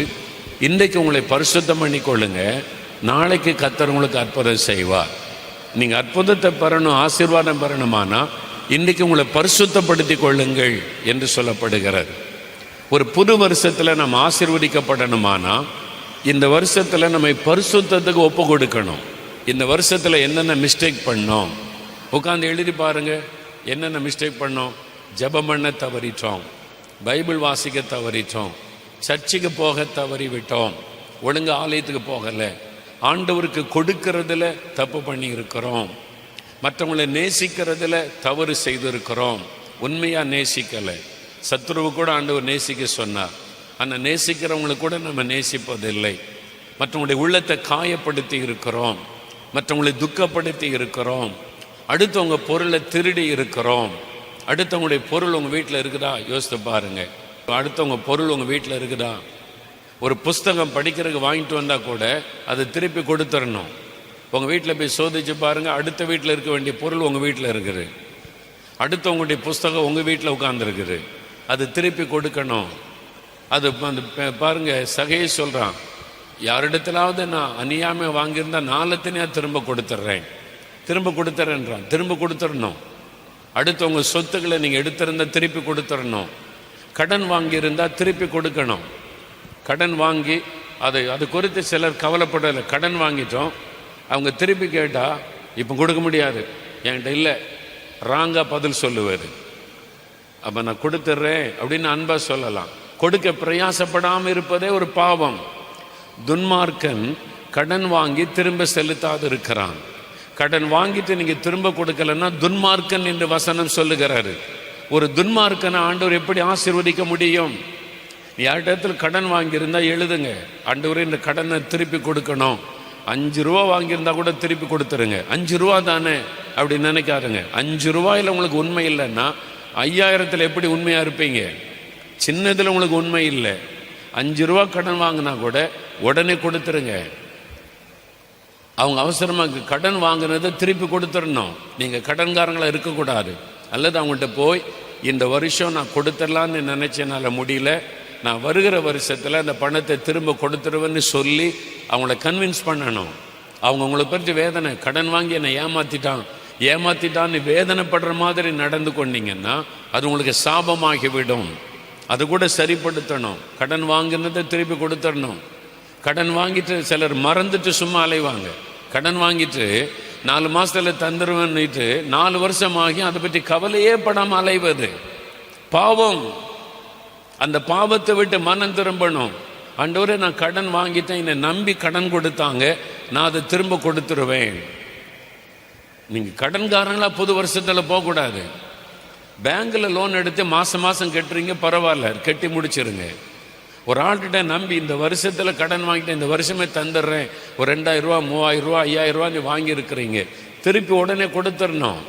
இன்றைக்கு உங்களை பரிசுத்தம் பண்ணிக்கொள்ளுங்க, நாளைக்கு கர்த்தர் உங்களுக்கு அற்புதம் செய்வார். நீங்கள் அற்புதத்தை பெறணும், ஆசீர்வாதம் பெறணுமானா இன்றைக்கு உங்களை பரிசுத்தப்படுத்தி கொள்ளுங்கள் என்று சொல்லப்படுகிறது. ஒரு புது வருஷத்தில் நம்ம ஆசீர்வதிக்கப்படணுமானா இந்த வருஷத்தில் நம்ம பரிசுத்தத்துக்கு ஒப்பு கொடுக்கணும். இந்த வருஷத்தில் என்னென்ன மிஸ்டேக் பண்ணோம் உட்காந்து எழுதி பாருங்க. என்னென்ன மிஸ்டேக் பண்ணோம்? ஜெபம் பண்ண தவறிட்டோம், பைபிள் வாசிக்க தவறிட்டோம், சர்ச்சுக்கு போக தவறி விட்டோம், ஒழுங்கு ஆலயத்துக்கு போகலை, ஆண்டவருக்கு கொடுக்கறதுல தப்பு பண்ணி இருக்கிறோம், மற்றவங்களை நேசிக்கிறதுல தவறு செய்திருக்கிறோம், உண்மையாக நேசிக்கலை. சத்துருவு கூட ஆண்டவர் நேசிக்க சொன்னார், ஆனால் நேசிக்கிறவங்களுக்கு கூட நம்ம நேசிப்பதில்லை. மற்றவங்களுடைய உள்ளத்தை காயப்படுத்தி இருக்கிறோம், மற்றவங்களை துக்கப்படுத்தி இருக்கிறோம், அடுத்தவங்க பொருளை திருடி இருக்கிறோம். அடுத்தவங்களுடைய பொருள் உங்கள் வீட்டில் இருக்குதா? யோசித்து பாருங்க. அடுத்தவங்க பொருள் உங்கள் வீட்டில் இருக்குதா? ஒரு புஸ்தகம் படிக்கிறதுக்கு வாங்கிட்டு வந்தால் கூட அதை திருப்பி கொடுத்துடணும். உங்கள் வீட்டில் போய் சோதிச்சு பாருங்கள், அடுத்த வீட்டில் இருக்க வேண்டிய பொருள் உங்கள் வீட்டில் இருக்குது, அடுத்தவங்களுடைய புஸ்தகம் உங்கள் வீட்டில் உட்கார்ந்துருக்குது, அது திருப்பி கொடுக்கணும். அது பாருங்க, சகையை சொல்கிறான், யாரிடத்திலாவது நான் அநியாயமாக வாங்கியிருந்தா 4 திரும்ப கொடுத்துட்றேன், திரும்ப கொடுத்துறேன்றான். திரும்ப கொடுத்துடணும். அடுத்தவங்க சொத்துக்களை நீங்கள் எடுத்திருந்தால் திருப்பி கொடுத்துடணும். கடன் வாங்கியிருந்தால் திருப்பி கொடுக்கணும். கடன் வாங்கி அது குறித்து சிலர் கவலைப்படலை. கடன் வாங்கிட்டோம், அவங்க திருப்பி கேட்டால் இப்போ கொடுக்க முடியாது, என்கிட்ட இல்லை, ராங்காக பதில் சொல்லுவார். அப்போ நான் கொடுத்துட்றேன் அப்படின்னு அன்பாக சொல்லலாம். கொடுக்க பிரயாசப்படாமல் இருப்பதே ஒரு பாவம். துன்மார்க்கன் கடன் வாங்கி திரும்ப செலுத்தாது இருக்கிறான். கடன் வாங்கிட்டு நீங்கள் திரும்ப கொடுக்கலன்னா துன்மார்க்கன் என்று வசனம் சொல்லுகிறாரு. ஒரு துன்மார்க்கனை ஆண்டவர் எப்படி ஆசீர்வதிக்க முடியும்? யார்கிட்ட கடன் வாங்கியிருந்தா எழுதுங்க, ஆண்டவரே இந்த கடனை திருப்பி கொடுக்கணும். 5 ரூபா வாங்கியிருந்தா கூட திருப்பி கொடுத்துருங்க. 5 ரூபா தானே அப்படின்னு நினைக்காதுங்க. 5 ரூபாயில் உங்களுக்கு உண்மை இல்லைன்னா 5000 எப்படி உண்மையாக இருப்பீங்க? சின்னதில் உங்களுக்கு உண்மை இல்லை. 5 ரூபா கடன் வாங்கினா கூட உடனே கொடுத்துருங்க. அவங்க அவசரமாக கடன் வாங்கினதை திருப்பி கொடுத்துடணும். நீங்கள் கடன்காரங்களாக இருக்கக்கூடாது. அல்லது அவங்கள்ட்ட போய் இந்த வருஷம் நான் கொடுத்துடலான்னு நினச்சேனால முடியல, நான் வருகிற வருஷத்தில் அந்த பணத்தை திரும்ப கொடுத்துருவேன்னு சொல்லி அவங்கள கன்வின்ஸ் பண்ணணும். அவங்க உங்களை பற்றி வேதனை, கடன் வாங்கி என்னை ஏமாத்திட்டான்னு வேதனைப்படுற மாதிரி நடந்து கொண்டீங்கன்னா அது உங்களுக்கு சாபமாகிவிடும். அது கூட சரிப்படுத்தணும். கடன் வாங்கினதை திருப்பி கொடுத்துடணும். கடன் வாங்கிட்டு சிலர் மறந்துட்டு சும்மா அலைவாங்க. கடன் வாங்கிட்டு 4 மாதத்தில் தந்துடுவேன்னுட்டு 4 வருஷமாகி அதை பற்றி கவலையே படாமல் அலைவது பாவம். அந்த பாவத்தை விட்டு மனம் திரும்பணும். ஆண்டவரே, நான் கடன் வாங்கிட்டேன், என்னை நம்பி கடன் கொடுத்தாங்க, நான் அதை திரும்ப கொடுத்துருவேன். நீங்கள் கடன்காரங்களா புது வருஷத்தில் போகக்கூடாது. பேங்கில் லோன் எடுத்து மாதம் கட்டுறீங்க, பரவாயில்ல, கட்டி முடிச்சிருங்க. ஒரு ஆள்கிட்ட நம்பி இந்த வருஷத்தில் கடன் வாங்கிட்டேன், இந்த வருஷமே தந்துடுறேன், ஒரு 2000 ரூபா 3000 ரூபா 5000 ரூபா நீ வாங்கியிருக்கிறீங்க, திருப்பி உடனே கொடுத்துடணும்.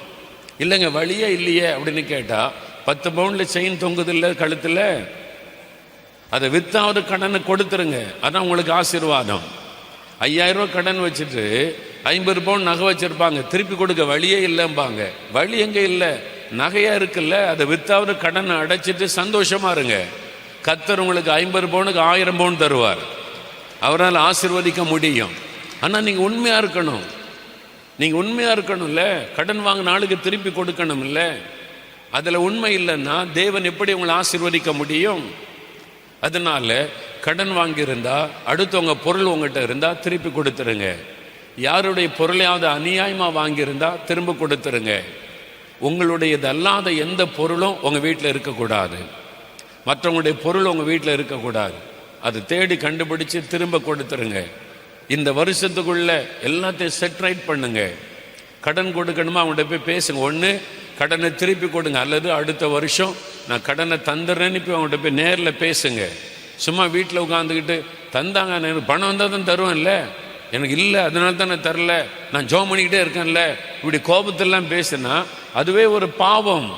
இல்லைங்க வழியே இல்லையே அப்படின்னு கேட்டால் 10 பவுனில் செயின் தொங்குது இல்லை கழுத்தில், அதை வித்தாவது கடனை கொடுத்துருங்க. அதான் உங்களுக்கு ஆசீர்வாதம். 5000 ரூபா கடன் வச்சுட்டு 50 பவுன் நகை வச்சுருப்பாங்க, திருப்பி கொடுக்க வழியே இல்லைம்பாங்க. வழி எங்கே இல்லை? நகையாக இருக்குல்ல, அதை வித்தாவது கடனை அடைச்சிட்டு சந்தோஷமாக இருங்க. கர்த்தர் உங்களுக்கு 50 பவுனுக்கு 1000 பவுன் தருவார். அவரால் ஆசீர்வதிக்க முடியும். ஆனால் நீங்கள் உண்மையாக இருக்கணும். நீங்கள் உண்மையாக இருக்கணும்ல. கடன் வாங்கின ஆளுக்கு திருப்பி கொடுக்கணும் இல்லை. அதில் உண்மை இல்லைன்னா தேவன் எப்படி உங்களை ஆசீர்வதிக்க முடியும்? அதனால கடன் வாங்கியிருந்தா அடுத்தவங்க பொருள் உங்கள்கிட்ட இருந்தால் திருப்பி கொடுத்துருங்க. யாருடைய பொருளையாவது அநியாயமாக வாங்கியிருந்தா திரும்ப கொடுத்துருங்க. உங்களுடையது அல்லாத எந்த பொருளும் உங்கள் வீட்டில் இருக்கக்கூடாது. மற்றவங்களுடைய பொருள் உங்கள் வீட்டில் இருக்கக்கூடாது. அது தேடி கண்டுபிடிச்சு திரும்ப கொடுத்துருங்க. இந்த வருஷத்துக்குள்ள எல்லாத்தையும் செட் ரைட் பண்ணுங்க. கடன் கொடுக்கணுமா அவங்கள்ட்ட போய் பேசுங்க. ஒன்று கடனை திருப்பி கொடுங்க, அல்லது அடுத்த வருஷம் நான் கடனை தந்துடுறேன்னு போய் அவங்கள்ட்ட போய் நேரில் பேசுங்க. சும்மா வீட்டில் உட்காந்துக்கிட்டு தந்தாங்க, எனக்கு பணம் வந்தால் தான் தருவேன்ல, எனக்கு இல்லை அதனால தான் நான் தரல, நான் ஜோம் பண்ணிக்கிட்டே இருக்கேன்ல, இப்படி கோபத்தெல்லாம் பேசுனா அதுவே ஒரு பாவம்.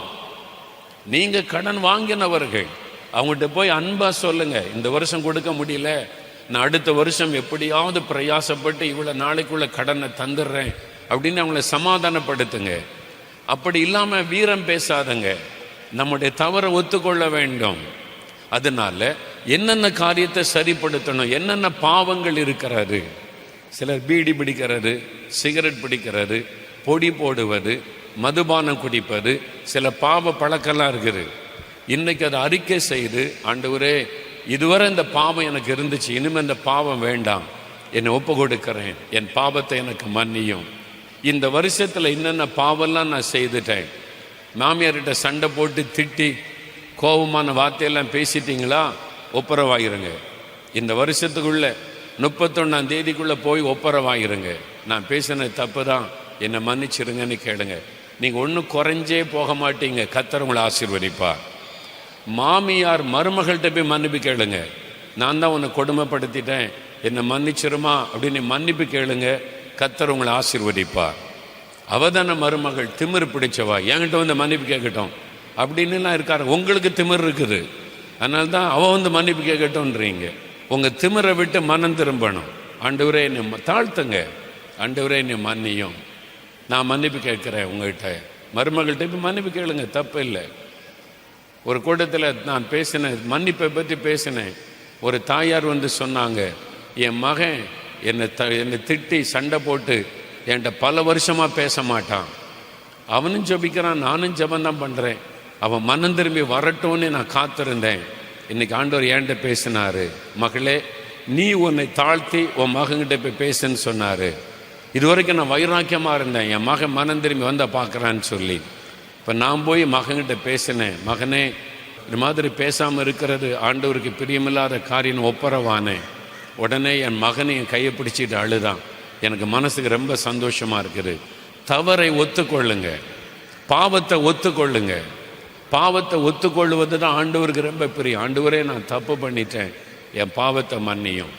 நீங்கள் கடன் வாங்கினவர்கள், அவங்கள்ட்ட போய் அன்பாக சொல்லுங்க, இந்த வருஷம் கொடுக்க முடியல, நான் அடுத்த வருஷம் எப்படியாவது பிரயாசப்பட்டு இவ்வளோ நாளைக்குள்ள கடனை தந்துடுறேன் அப்படின்னு அவங்கள சமாதானப்படுத்துங்க. அப்படி இல்லாமல் வீரம் பேசாதங்க, நம்முடைய தவறை ஒத்துக்கொள்ள வேண்டும். அதனால என்னென்ன காரியத்தை சரிப்படுத்தணும், என்னென்ன பாவங்கள் இருக்கிறது. சிலர் பீடி பிடிக்கிறது, சிகரெட் பிடிக்கிறது, பொடி போடுவது, மதுபானம் குடிப்பது, சில பாவ பழக்கெல்லாம் இருக்குது. இன்னைக்கு அதை அறிக்கை செய்து, ஆண்டவரே இதுவரை இந்த பாவம் எனக்கு இருந்துச்சு, இனிமேல் இந்த பாவம் வேண்டாம், என்னை ஒப்பு கொடுக்கிறேன், என் பாவத்தை எனக்கு மன்னியும். இந்த வருஷத்தில் என்னென்ன பாவம்லாம் நான் செய்துட்டேன், மாமியார்கிட்ட சண்டை போட்டு திட்டி கோபமான வார்த்தையெல்லாம் பேசிட்டீங்களா, ஒப்புரவாயிருங்க. இந்த வருஷத்துக்குள்ள 31ஆம் தேதிக்குள்ளே போய் ஒப்புரவாயிருங்க. நான் பேசின தப்பு தான், என்னை மன்னிச்சிருங்கன்னு கேளுங்க. நீங்கள் ஒன்றும் குறைஞ்சே போக மாட்டீங்க, கர்த்தர் உங்களை ஆசீர்வதிப்பா. மாமியார் மருமகள்கிட்ட போய் மன்னிப்பு கேளுங்க, நான் தான் உன்னை கொடுமைப்படுத்திட்டேன், என்னை மன்னிச்சிருமா அப்படின்னு மன்னிப்பு கேளுங்க, கர்த்தர் உங்களை ஆசீர்வதிப்பார். அவதான மருமகள் திமிர் பிடிச்சவா, என்கிட்ட வந்து மன்னிப்பு கேட்கட்டும் அப்படின்னுலாம் இருக்காரு. உங்களுக்கு திமிர் இருக்குது, அதனால தான் அவள் வந்து மன்னிப்பு கேட்கட்டும்ன்றீங்க. உங்கள் திமிரை விட்டு மனம் திரும்பணும். ஆண்டவரே என்னை தாழ்த்துங்க, ஆண்டவரே என்னை மன்னியும், நான் மன்னிப்பு கேட்குறேன் உங்கள்கிட்ட. மருமகள்கிட்ட இப்போ மன்னிப்பு கேளுங்க, தப்பு இல்லை. ஒரு கூட்டத்தில் நான் பேசினேன், மன்னிப்பை பற்றி பேசினேன். ஒரு தாயார் வந்து சொன்னாங்க, என் மகன் என்னை திட்டி சண்டை போட்டு என்கிட்ட பல வருஷமாக பேச மாட்டான், அவனும் ஜெபிக்கிறான், நானும் ஜெபந்தான் பண்ணுறேன், அவன் மனம் திரும்பி வரட்டும்னு நான் காத்திருந்தேன். இன்னைக்கு ஆண்டவர் என்கிட்ட பேசினாரு, மகளே நீ உன்னை தாழ்த்தி உன் மகன்கிட்ட போய் பேசுன்னு சொன்னார். இது வரைக்கும் நான் வைராக்கியமாக இருந்தேன், என் மகன் மனம் திரும்பி வந்த பார்க்குறான்னு சொல்லி. இப்போ நான் போய் மகன்கிட்ட பேசினேன், மகனே இது மாதிரி பேசாமல் இருக்கிறது ஆண்டவருக்கு பிரியமில்லாத காரியம் ஒப்புரவானேன். உடனே என் மகனை என் கையை பிடிச்சிட்டு அழுதான். எனக்கு மனசுக்கு ரொம்ப சந்தோஷமாக இருக்குது. தவறை ஒத்துக்கொள்ளுங்க, பாவத்தை ஒத்துக்கொள்ளுங்க. பாவத்தை ஒத்துக்கொள்வது தான் ஆண்டவருக்கு ரொம்ப பிரியம். ஆண்டவரே நான் தப்பு பண்ணிட்டேன், என் பாவத்தை மன்னியும்.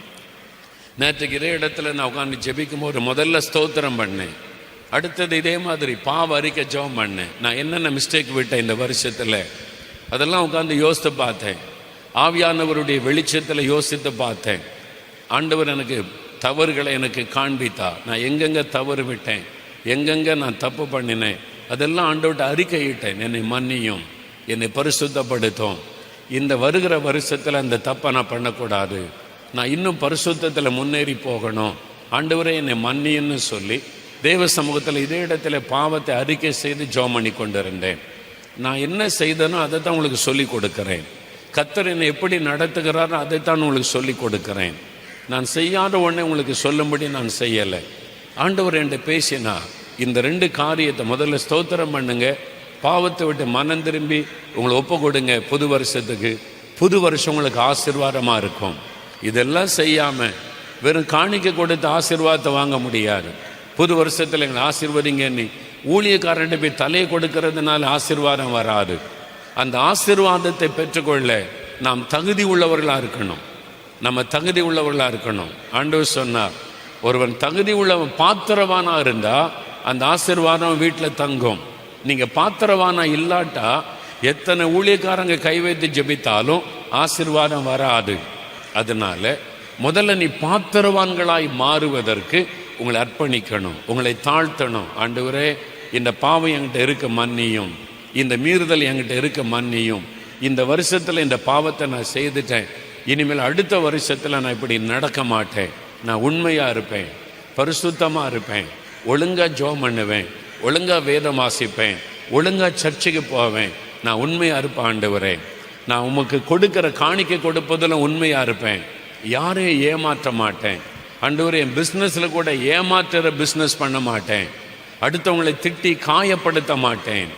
நேற்றுக்கு இதே இடத்துல நான் உட்காந்து ஜெபிக்கும் போது முதல்ல ஸ்தோத்திரம் பண்ணேன், அடுத்தது இதே மாதிரி பாவ அறிக்கை ஜெபம் பண்ணேன். நான் என்னென்ன மிஸ்டேக் விட்டேன் இந்த வருஷத்தில், அதெல்லாம் உட்காந்து யோசித்து பார்த்தேன். ஆவியானவருடைய வெளிச்சத்தில் யோசித்து பார்த்தேன். ஆண்டவர் எனக்கு தவறுகளை எனக்கு காண்பித்தா, நான் எங்கெங்கே தவறு விட்டேன், எங்கெங்கே நான் தப்பு பண்ணினேன், அதெல்லாம் ஆண்டவர்கிட்ட அறிக்கையிட்டேன். என்னை மன்னியும், என்னை பரிசுத்தப்படுத்தும், இந்த வருகிற வருஷத்தில் அந்த தப்பை நான் பண்ணக்கூடாது, நான் இன்னும் பரிசுத்தத்தில் முன்னேறி போகணும், ஆண்டவரே என்னை மன்னின்னு சொல்லி தேவ சமூகத்தில் இதே இடத்துல பாவத்தை அறிக்கை செய்து ஜெபம் பண்ணி கொண்டு இருந்தேன். நான் என்ன செய்தனோ அதை தான் உங்களுக்கு சொல்லி கொடுக்குறேன். கர்த்தர் என்னை எப்படி நடத்துகிறாரோ அதைத்தான் உங்களுக்கு சொல்லி கொடுக்குறேன். நான் செய்யாத உடனே உங்களுக்கு சொல்லும்படி நான் செய்யலை. ஆண்டவர் என்கிட்ட பேசினா இந்த 2 காரியத்தை முதல்ல ஸ்தோத்திரம் பண்ணுங்க, பாவத்தை விட்டு மனம் திரும்பி உங்களை ஒப்பு கொடுங்க. புது வருஷத்துக்கு, புது வருஷம் உங்களுக்கு ஆசீர்வாதமாக இருக்கும். இதெல்லாம் செய்யாமல் வெறும் காணிக்கை கொடுத்து ஆசீர்வாதத்தை வாங்க முடியாது. புது வருஷத்தில் எங்களை ஆசீர்வதிங்கன்னு ஊழியக்காரன்ட்டு போய் தலையை கொடுக்கறதுனால ஆசீர்வாதம் வராது. அந்த ஆசீர்வாதத்தை பெற்றுக்கொள்ள நாம் தகுதி உள்ளவர்களாக இருக்கணும், நம்ம தகுதி உள்ளவர்களாக இருக்கணும். ஆண்டவர் சொன்னார், ஒருவன் தகுதி உள்ளவன் பாத்திரவானா இருந்தால் அந்த ஆசீர்வாதம் வீட்டில் தங்கும். நீங்கள் பாத்திரவானா இல்லாட்டா எத்தனை ஊழியக்காரங்க கை வைத்து ஜெபித்தாலும் ஆசீர்வாதம் வராது. அதனால முதல்ல நீ பாத்திரவான்களாய் மாறுவதற்கு உங்களை அர்ப்பணிக்கணும், உங்களை தாழ்த்தணும். ஆண்டவரே இந்த பாவம் என்கிட்ட இருக்க மன்னியும், இந்த மீறுதல் என்கிட்ட இருக்க மன்னியும், இந்த வருஷத்தில் இந்த பாவத்தை நான் செய்துட்டேன், இனிமேல் அடுத்த வருஷத்தில் நான் இப்படி நடக்க மாட்டேன், நான் உண்மையாக இருப்பேன், பரிசுத்தமாக இருப்பேன், ஒழுங்காக ஜெபம் பண்ணுவேன், ஒழுங்காக வேதம் வாசிப்பேன், ஒழுங்காக சர்ச்சுக்கு போவேன், நான் உண்மையாக இருப்பேன். ஆண்டவரே நான் உமக்கு கொடுக்குற காணிக்கை கொடுப்பதில் உண்மையாக இருப்பேன், யாரையும் ஏமாற்ற மாட்டேன். ஆண்டவரே என் பிஸ்னஸில் கூட ஏமாற்றுற பிஸ்னஸ் பண்ண மாட்டேன், அடுத்தவங்களை திட்டி காயப்படுத்த மாட்டேன்,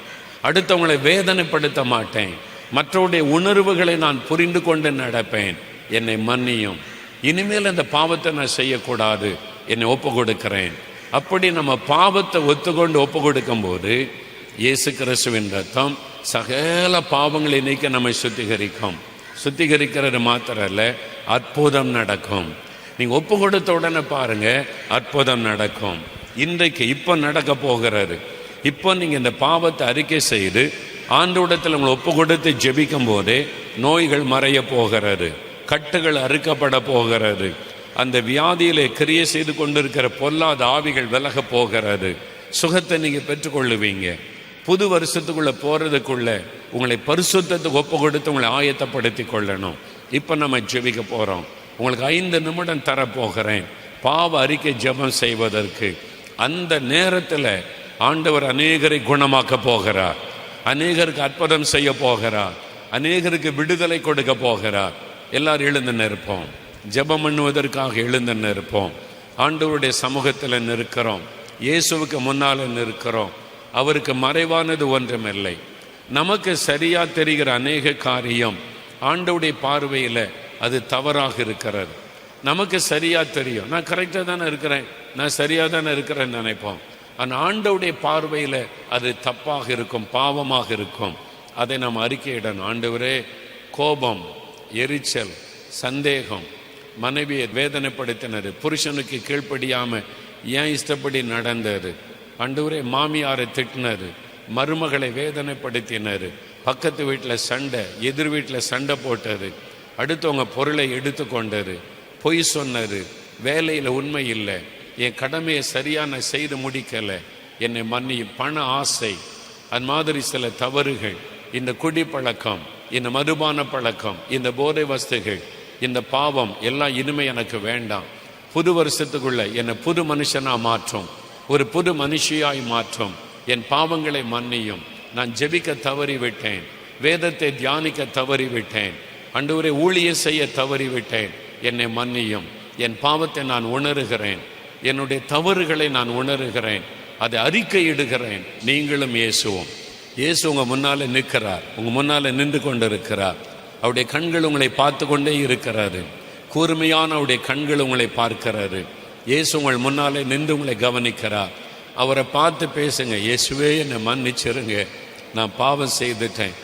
அடுத்தவங்களை வேதனைப்படுத்த மாட்டேன், மற்றவருடைய உணர்வுகளை நான் புரிந்து கொண்டு நடப்பேன். என்னை மன்னியும், இனிமேல் அந்த பாவத்தை நான் செய்யக்கூடாது, என்னை ஒப்பு கொடுக்கிறேன். அப்படி நம்ம பாவத்தை ஒத்துக்கொண்டு ஒப்பு கொடுக்கும்போது இயேசு கிறிஸ்துவின் ரத்தம் சகல பாவங்களை நீக்க நம்மை சுத்திகரிக்கும். சுத்திகரிக்கிறது மாத்திரம் அல்ல, அற்புதம் நடக்கும். நீங்கள் ஒப்பு கொடுத்த உடனே பாருங்க, அற்புதம் நடக்கும். இன்றைக்கு இப்போ நடக்க போகிறாரு. இப்போ நீங்கள் இந்த பாவத்தை அறிக்கை செய்து ஆண்டவரிடத்தில் உங்களை ஒப்பு கொடுத்து ஜெபிக்கும் போதே நோய்கள் மறைய போகிறாரு, கட்டுகள் அறுக்கப்பட போகிறாரு, அந்த வியாதியிலே கிரியை செய்து கொண்டிருக்கிற பொல்லாத ஆவிகள் விலக போகிறாரு, சுகத்தை நீங்கள் பெற்றுக்கொள்ளுவீங்க. புது வருஷத்துக்குள்ளே போகிறதுக்குள்ள உங்களை பரிசுத்தத்துக்கு ஒப்பு கொடுத்து உங்களை ஆயத்தப்படுத்தி கொள்ளணும். இப்போ நம்ம ஜெபிக்க போகிறோம். உங்களுக்கு 5 நிமிடம் தரப்போகிறேன் பாவ அறிக்கை ஜெபம் செய்வதற்கு. அந்த நேரத்தில் ஆண்டவர் அநேகரை குணமாக்க போகிறார், அநேகருக்கு அற்புதம் செய்ய போகிறார், அநேகருக்கு விடுதலை கொடுக்க போகிறார். எல்லாரும் எழுந்து நிற்போம், ஜெபம் பண்ணுவதற்காக எழுந்து நிற்போம். ஆண்டவருடைய சமூகத்தில் நிற்கிறோம், இயேசுவுக்கு முன்னால் நிற்கிறோம். அவருக்கு மறைவானது ஒன்றுமில்லை. நமக்கு சரியா தெரிகிற அநேக காரியம் ஆண்டவருடைய பார்வையில் அது தவறாக இருக்கிறது. நமக்கு சரியா தெரியும், நான் கரெக்டாக தானே இருக்கிறேன், நான் சரியாக தானே இருக்கிறேன்னு நினைப்போம். ஆனால் ஆண்டவருடைய பார்வையில் அது தப்பாக இருக்கும், பாவமாக இருக்கும். அதை நாம் அறிக்கையிடணும். ஆண்டவரே, கோபம், எரிச்சல், சந்தேகம், மனைவியை வேதனைப்படுத்தினது, புருஷனுக்கு கீழ்ப்படியாமல் ஏன் இஷ்டப்படி நடந்தது, ஆண்டவரே மாமியாரை திட்டினாரு, மருமகளை வேதனைப்படுத்தினாரு, பக்கத்து வீட்டில் சண்டை, எதிர் வீட்டில் சண்டை போட்டாரு, அடுத்தவங்க பொருளை எடுத்து கொண்டாரு, பொய் சொன்னாரு, வேலையில் உண்மை இல்லை, என் கடமையை சரியான செய்து முடிக்கலை, என்னை மன்னி, பண ஆசை, அது மாதிரி சில தவறுகள், இந்த குடி பழக்கம், இந்த மதுபான பழக்கம், இந்த போதை வஸ்துகள், இந்த பாவம் எல்லாம் இனிமே எனக்கு வேண்டாம். புது வருஷத்துக்குள்ள என்னை புது மனுஷனாக மாற்றும், ஒரு புது மனுஷியாய் மாற்றும். என் பாவங்களை மன்னியும். நான் ஜெபிக்க தவறிவிட்டேன், வேதத்தை தியானிக்க தவறிவிட்டேன், ஆண்டவரே ஊழியம் செய்ய தவறிவிட்டேன், என்னை மன்னியும். என் பாவத்தை நான் உணர்கிறேன், என்னுடைய தவறுகளை நான் உணர்கிறேன், அதை அறிக்கையிடுகிறேன். நீங்களும் இயேசுவும். இயேசு உங்கள் முன்னால் நிற்கிறார், உங்கள் முன்னால் நின்று கொண்டு இருக்கிறார். அவருடைய கண்கள் உங்களை பார்த்து கொண்டே இருக்கிறாரு, கூர்மையான அவருடைய கண்கள் உங்களை பார்க்கிறாரு. இயேசு உங்கள் முன்னாலே நின்று உங்களை கவனிக்கிறார். அவரை பார்த்து பேசுங்க, இயேசுவே என்னை மன்னிச்சிருங்க, நான் பாவம் செய்துட்டேன்,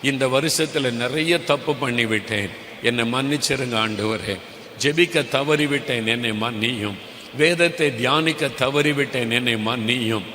இந்த வருஷத்தில் நிறைய தப்பு பண்ணிவிட்டேன், என்னை மன்னிச்சிருங்க ஆண்டவரே. ஜெபிக்க தவறிவிட்டேன், என்னை மன்னியும். வேதத்தை தியானிக்க தவறிவிட்டேன், என்னை மன்னியும்.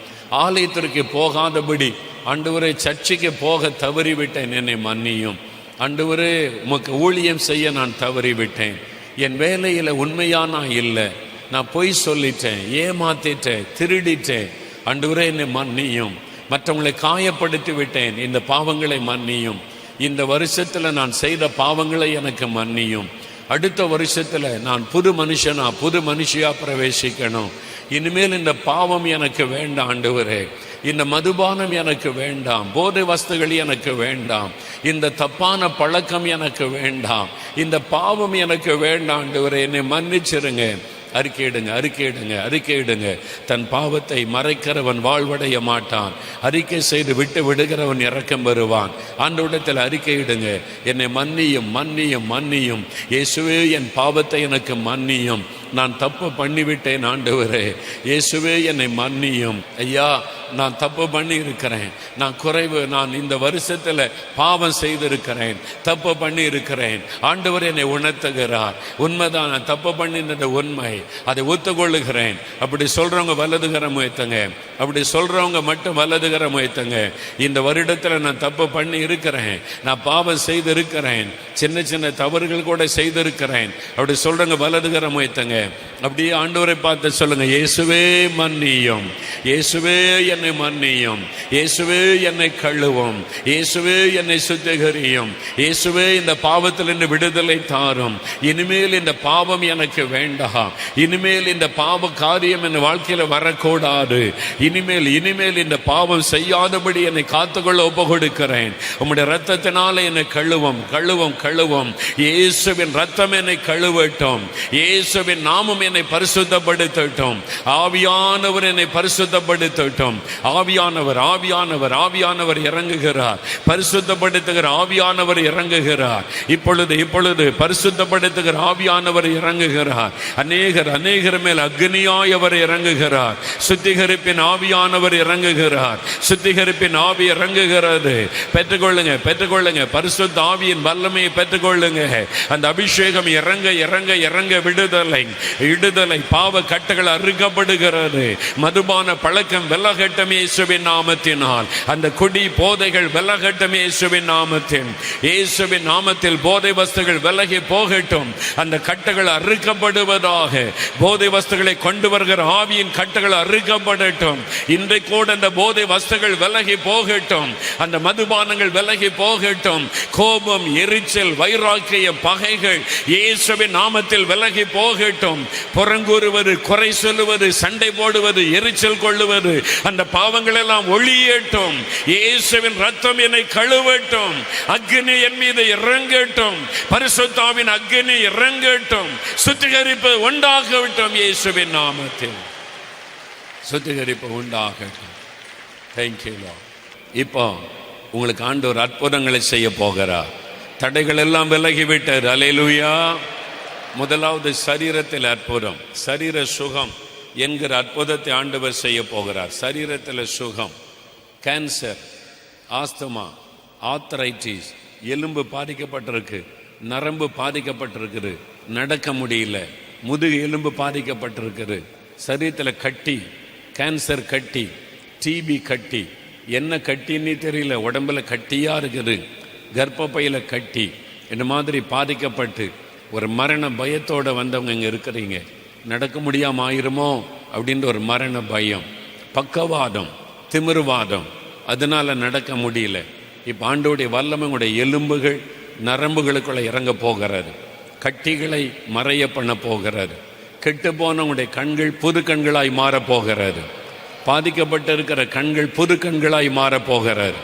ஆலயத்திற்கு போகாதபடி ஆண்டவரே சர்ச்சைக்கு போக தவறிவிட்டேன், என்னை மன்னியும். ஆண்டவரே உமக்கு ஊழியம் செய்ய நான் தவறிவிட்டேன், என் வேலையில் உண்மையானா இல்லை, நான் பொய் சொல்லிட்டேன், ஏமாத்திட்டேன், திருடிட்டேன், ஆண்டவரே என்னை மன்னியும். மற்றவங்களை காயப்படுத்தி விட்டேன், இந்த பாவங்களை மன்னியும். இந்த வருஷத்தில் நான் செய்த பாவங்களை எனக்கு மன்னியும். அடுத்த வருஷத்தில் நான் புது மனுஷனா புது மனுஷியா பிரவேசிக்கணும். இனிமேல் இந்த பாவம் எனக்கு வேண்டாம் ஆண்டவரே, இந்த மதுபானம் எனக்கு வேண்டாம், போதை வஸ்துகள் எனக்கு வேண்டாம், இந்த தப்பான பழக்கம் எனக்கு வேண்டாம், இந்த பாவம் எனக்கு வேண்டாம் ஆண்டவரே, என்னை மன்னிச்சிருங்க. அறிக்கையிடுங்க, அறிக்கையிடுங்க, அறிக்கையிடுங்க. தன் பாவத்தை மறைக்கிறவன் வாழ்வடைய மாட்டான், அறிக்கை செய்து விட்டு விடுகிறவன் இரக்கம் வருவான். ஆண்டவரிடத்தில் அறிக்கையிடுங்க, என்னை மன்னியும், மன்னியும், மன்னியும். இயேசுவே என் பாவத்தை எனக்கு மன்னியும், நான் தப்பு பண்ணிவிட்டேன் ஆண்டவரே, இயேசுவே என்னை மன்னியும். ஐயா, நான் தப்பு பண்ணி இருக்கிறேன், நான் குறைவு, நான் இந்த வருஷத்தில் பாவம் செய்திருக்கிறேன், தப்பு பண்ணி இருக்கிறேன். ஆண்டவர் என்னை உணர்த்துகிறார், உண்மைதான், நான் தப்பு பண்ணினது உண்மை, அதை ஒத்துக்கொள்ளுகிறேன். அப்படி சொல்றவங்க வலதுகரம் உயர்த்துங்க, அப்படி சொல்றவங்க மட்டும் வலதுகரம் உயர்த்துங்க. இந்த வருடத்தில் நான் தப்பு பண்ணி இருக்கிறேன், நான் பாவம் செய்திருக்கிறேன், சின்ன சின்ன தவறுகள் கூட செய்திருக்கிறேன். அப்படி சொல்றவங்க வலதுகரம் உயர்த்துங்க. அப்படியே ஆண்டவரை பார்த்து சொல்லுங்க, இயேசுவே மன்னியும், இயேசுவே என்னை மன்னியும், இயேசுவே என்னை கழுவும், இயேசுவே என்னை சுத்திகரியும், இயேசுவே இந்த பாவத்தில் இருந்து விடுதலை தாரும். இனிமேல் இந்த பாவம் எனக்கு வேண்டாம், இனிமேல் இந்த பாவ காரியம் என் வாழ்க்கையில் வரக்கூடாது, இனிமேல் இந்த பாவம் செய்யாதபடி என்னை காத்துக்கொள்ள ஒப்பு கொடுக்கிறேன். உம்முடைய ரத்தத்தினால என்னை கழுவும், கழுவும், கழுவும். இயேசுவின் ரத்தம் என்னை கழுவட்டும், இயேசுவின் நாமம் என்னை பரிசுத்தப்படுத்தட்டும், ஆவியானவர் என்னை பரிசுத்தப்படுத்தட்டும். ஆவியானவர் ஆவியானவர் ஆவியானவர் இறங்குகிறார், பரிசுத்தப்படுத்துகிற ஆவியானவர் இறங்குகிறார். இப்பொழுது பரிசுத்தப்படுத்துகிற ஆவியானவர் இறங்குகிறார். அநேகர் மேல் அக்னியாய் அவர் இறங்குகிறார். சுத்திகரிப்பின் ஆவியானவர் இறங்குகிறார். சுத்திகரிப்பின் ஆவி இறங்குகிறது. பெற்றுக்கொள்ளுங்க. பரிசுத்த ஆவியின் வல்லமையை பெற்றுக்கொள்ளுங்க. அந்த அபிஷேகம் இறங்க இறங்க இறங்க விடுதலை பாவ கட்டுகள் அறுக்கப்படுகிறது. மதுபான பழக்கம் விலகட்டும் இயேசுவின் நாமத்தினால். அந்த குடி போதைகள் விலகட்டும் இயேசுவின் நாமத்தில். போதை வஸ்துகள் விலகி போகட்டும். அந்த கட்டுகள் அறுக்கப்படுவதாக. போதை வஸ்துகளை கொண்டு வருகிற ஆவியின் கட்டுகள் அறுக்கப்படட்டும். இன்றைக்கு கூட அந்த போதை வஸ்துகள் விலகி போகட்டும். அந்த மதுபானங்கள் விலகி போகட்டும். கோபம், எரிச்சல், வைராக்கிய பகைகள் இயேசுவின் நாமத்தில் விலகி போகட்டும். புறங்கூறுவது, குறை சொல்லுவது, சண்டை போடுவது, எரிச்சல் கொள்ளுவது, அந்த பாவங்கள் எல்லாம் ஒளியட்டும். இயேசுவின் ரத்தம் என்னை கழுவட்டும். அக்னி என் மீது இறங்கட்டும். பரிசுத்தாவின் அக்னி இறங்கட்டும். சுத்திகரிப்பு உண்டாகட்டும். இயேசுவின் நாமத்தில் சுத்திகரிப்பு உண்டாகட்டும். Thank you Lord. இப்போ உங்களுக்கு ஆண்டவர் அற்புதங்களை செய்ய போகிறார். தடைகள் எல்லாம் விலகிவிட்டார். அல்லேலூயா. முதலாவது சரீரத்தில் அற்புதம், சரீர சுகம் என்கிற அற்புதத்தை ஆண்டவர் செய்ய போகிறார். சரீரத்தில் சுகம். கேன்சர், ஆஸ்துமா, ஆர்த்ரைட்டிஸ், எலும்பு பாதிக்கப்பட்டிருக்கு, நரம்பு பாதிக்கப்பட்டிருக்குது, நடக்க முடியல, முதுகு எலும்பு பாதிக்கப்பட்டிருக்குது, சரீரத்தில் கட்டி, கேன்சர் கட்டி, டிபி கட்டி, என்ன கட்டின்னு தெரியல, உடம்புல கட்டியா இருக்குது, கர்ப்பப்பையில கட்டி, இந்த மாதிரி பாதிக்கப்பட்டு ஒரு மரண பயத்தோட வந்தவங்க இங்கே இருக்கிறீங்க. நடக்க முடியாம ஆயிருமோ அப்படின்ற ஒரு மரண பயம், பக்கவாதம், திமிர்வாதம், அதனால நடக்க முடியல. இப்போ ஆண்டோடைய வல்லமை உங்களுடைய எலும்புகள் நரம்புகளுக்குள்ள இறங்க போகிறது. கட்டிகளை மறைய பண்ண போகிறது. கெட்டு போன உங்களுடைய கண்கள் புது கண்களாய் மாறப்போகிறது. பாதிக்கப்பட்டிருக்கிற கண்கள் புது கண்களாய் மாறப்போகிறது.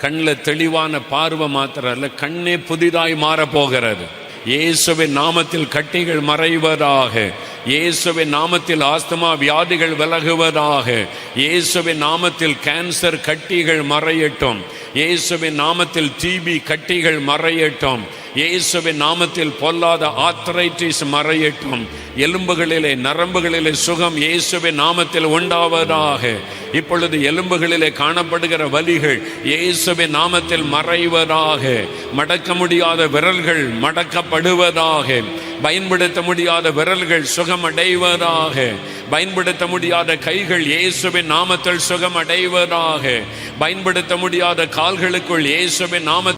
கண்ணில் தெளிவான பார்வை மாத்திரம் அல்ல, கண்ணே புதிதாய் மாறப்போகிறது. இயேசுவின் நாமத்தில் கட்டிகள் மறைவதாக. இயேசுவின் நாமத்தில் ஆஸ்துமா வியாதிகள் விலகுவதாக. இயேசுவின் நாமத்தில் கேன்சர் கட்டிகள் மறையட்டும். இயேசுவின் நாமத்தில் டிபி கட்டிகள் மறையட்டும். இயேசுவின் நாமத்தில் பொல்லாத ஆர்த்ரைட்டிஸ் மறையட்டும். எலும்புகளிலே நரம்புகளிலே சுகம் இயேசுவின் நாமத்தில் உண்டாவதாக. இப்பொழுது எலும்புகளிலே காணப்படுகிற வலிகள் இயேசுவின் நாமத்தில் மறைவதாக. மடக்க முடியாத விரல்கள் மடக்கப்படுவதாக. பயன்படுத்த முடியாத விரல்கள் சுகமடைவதாக. பயன்படுத்த முடியாத கைகள் இயேசுவின் நாமத்தில் சுகமடைவதாக. பயன்படுத்த முடியாத கால்களுக்குள் இயேசுவின் நாமத்தில்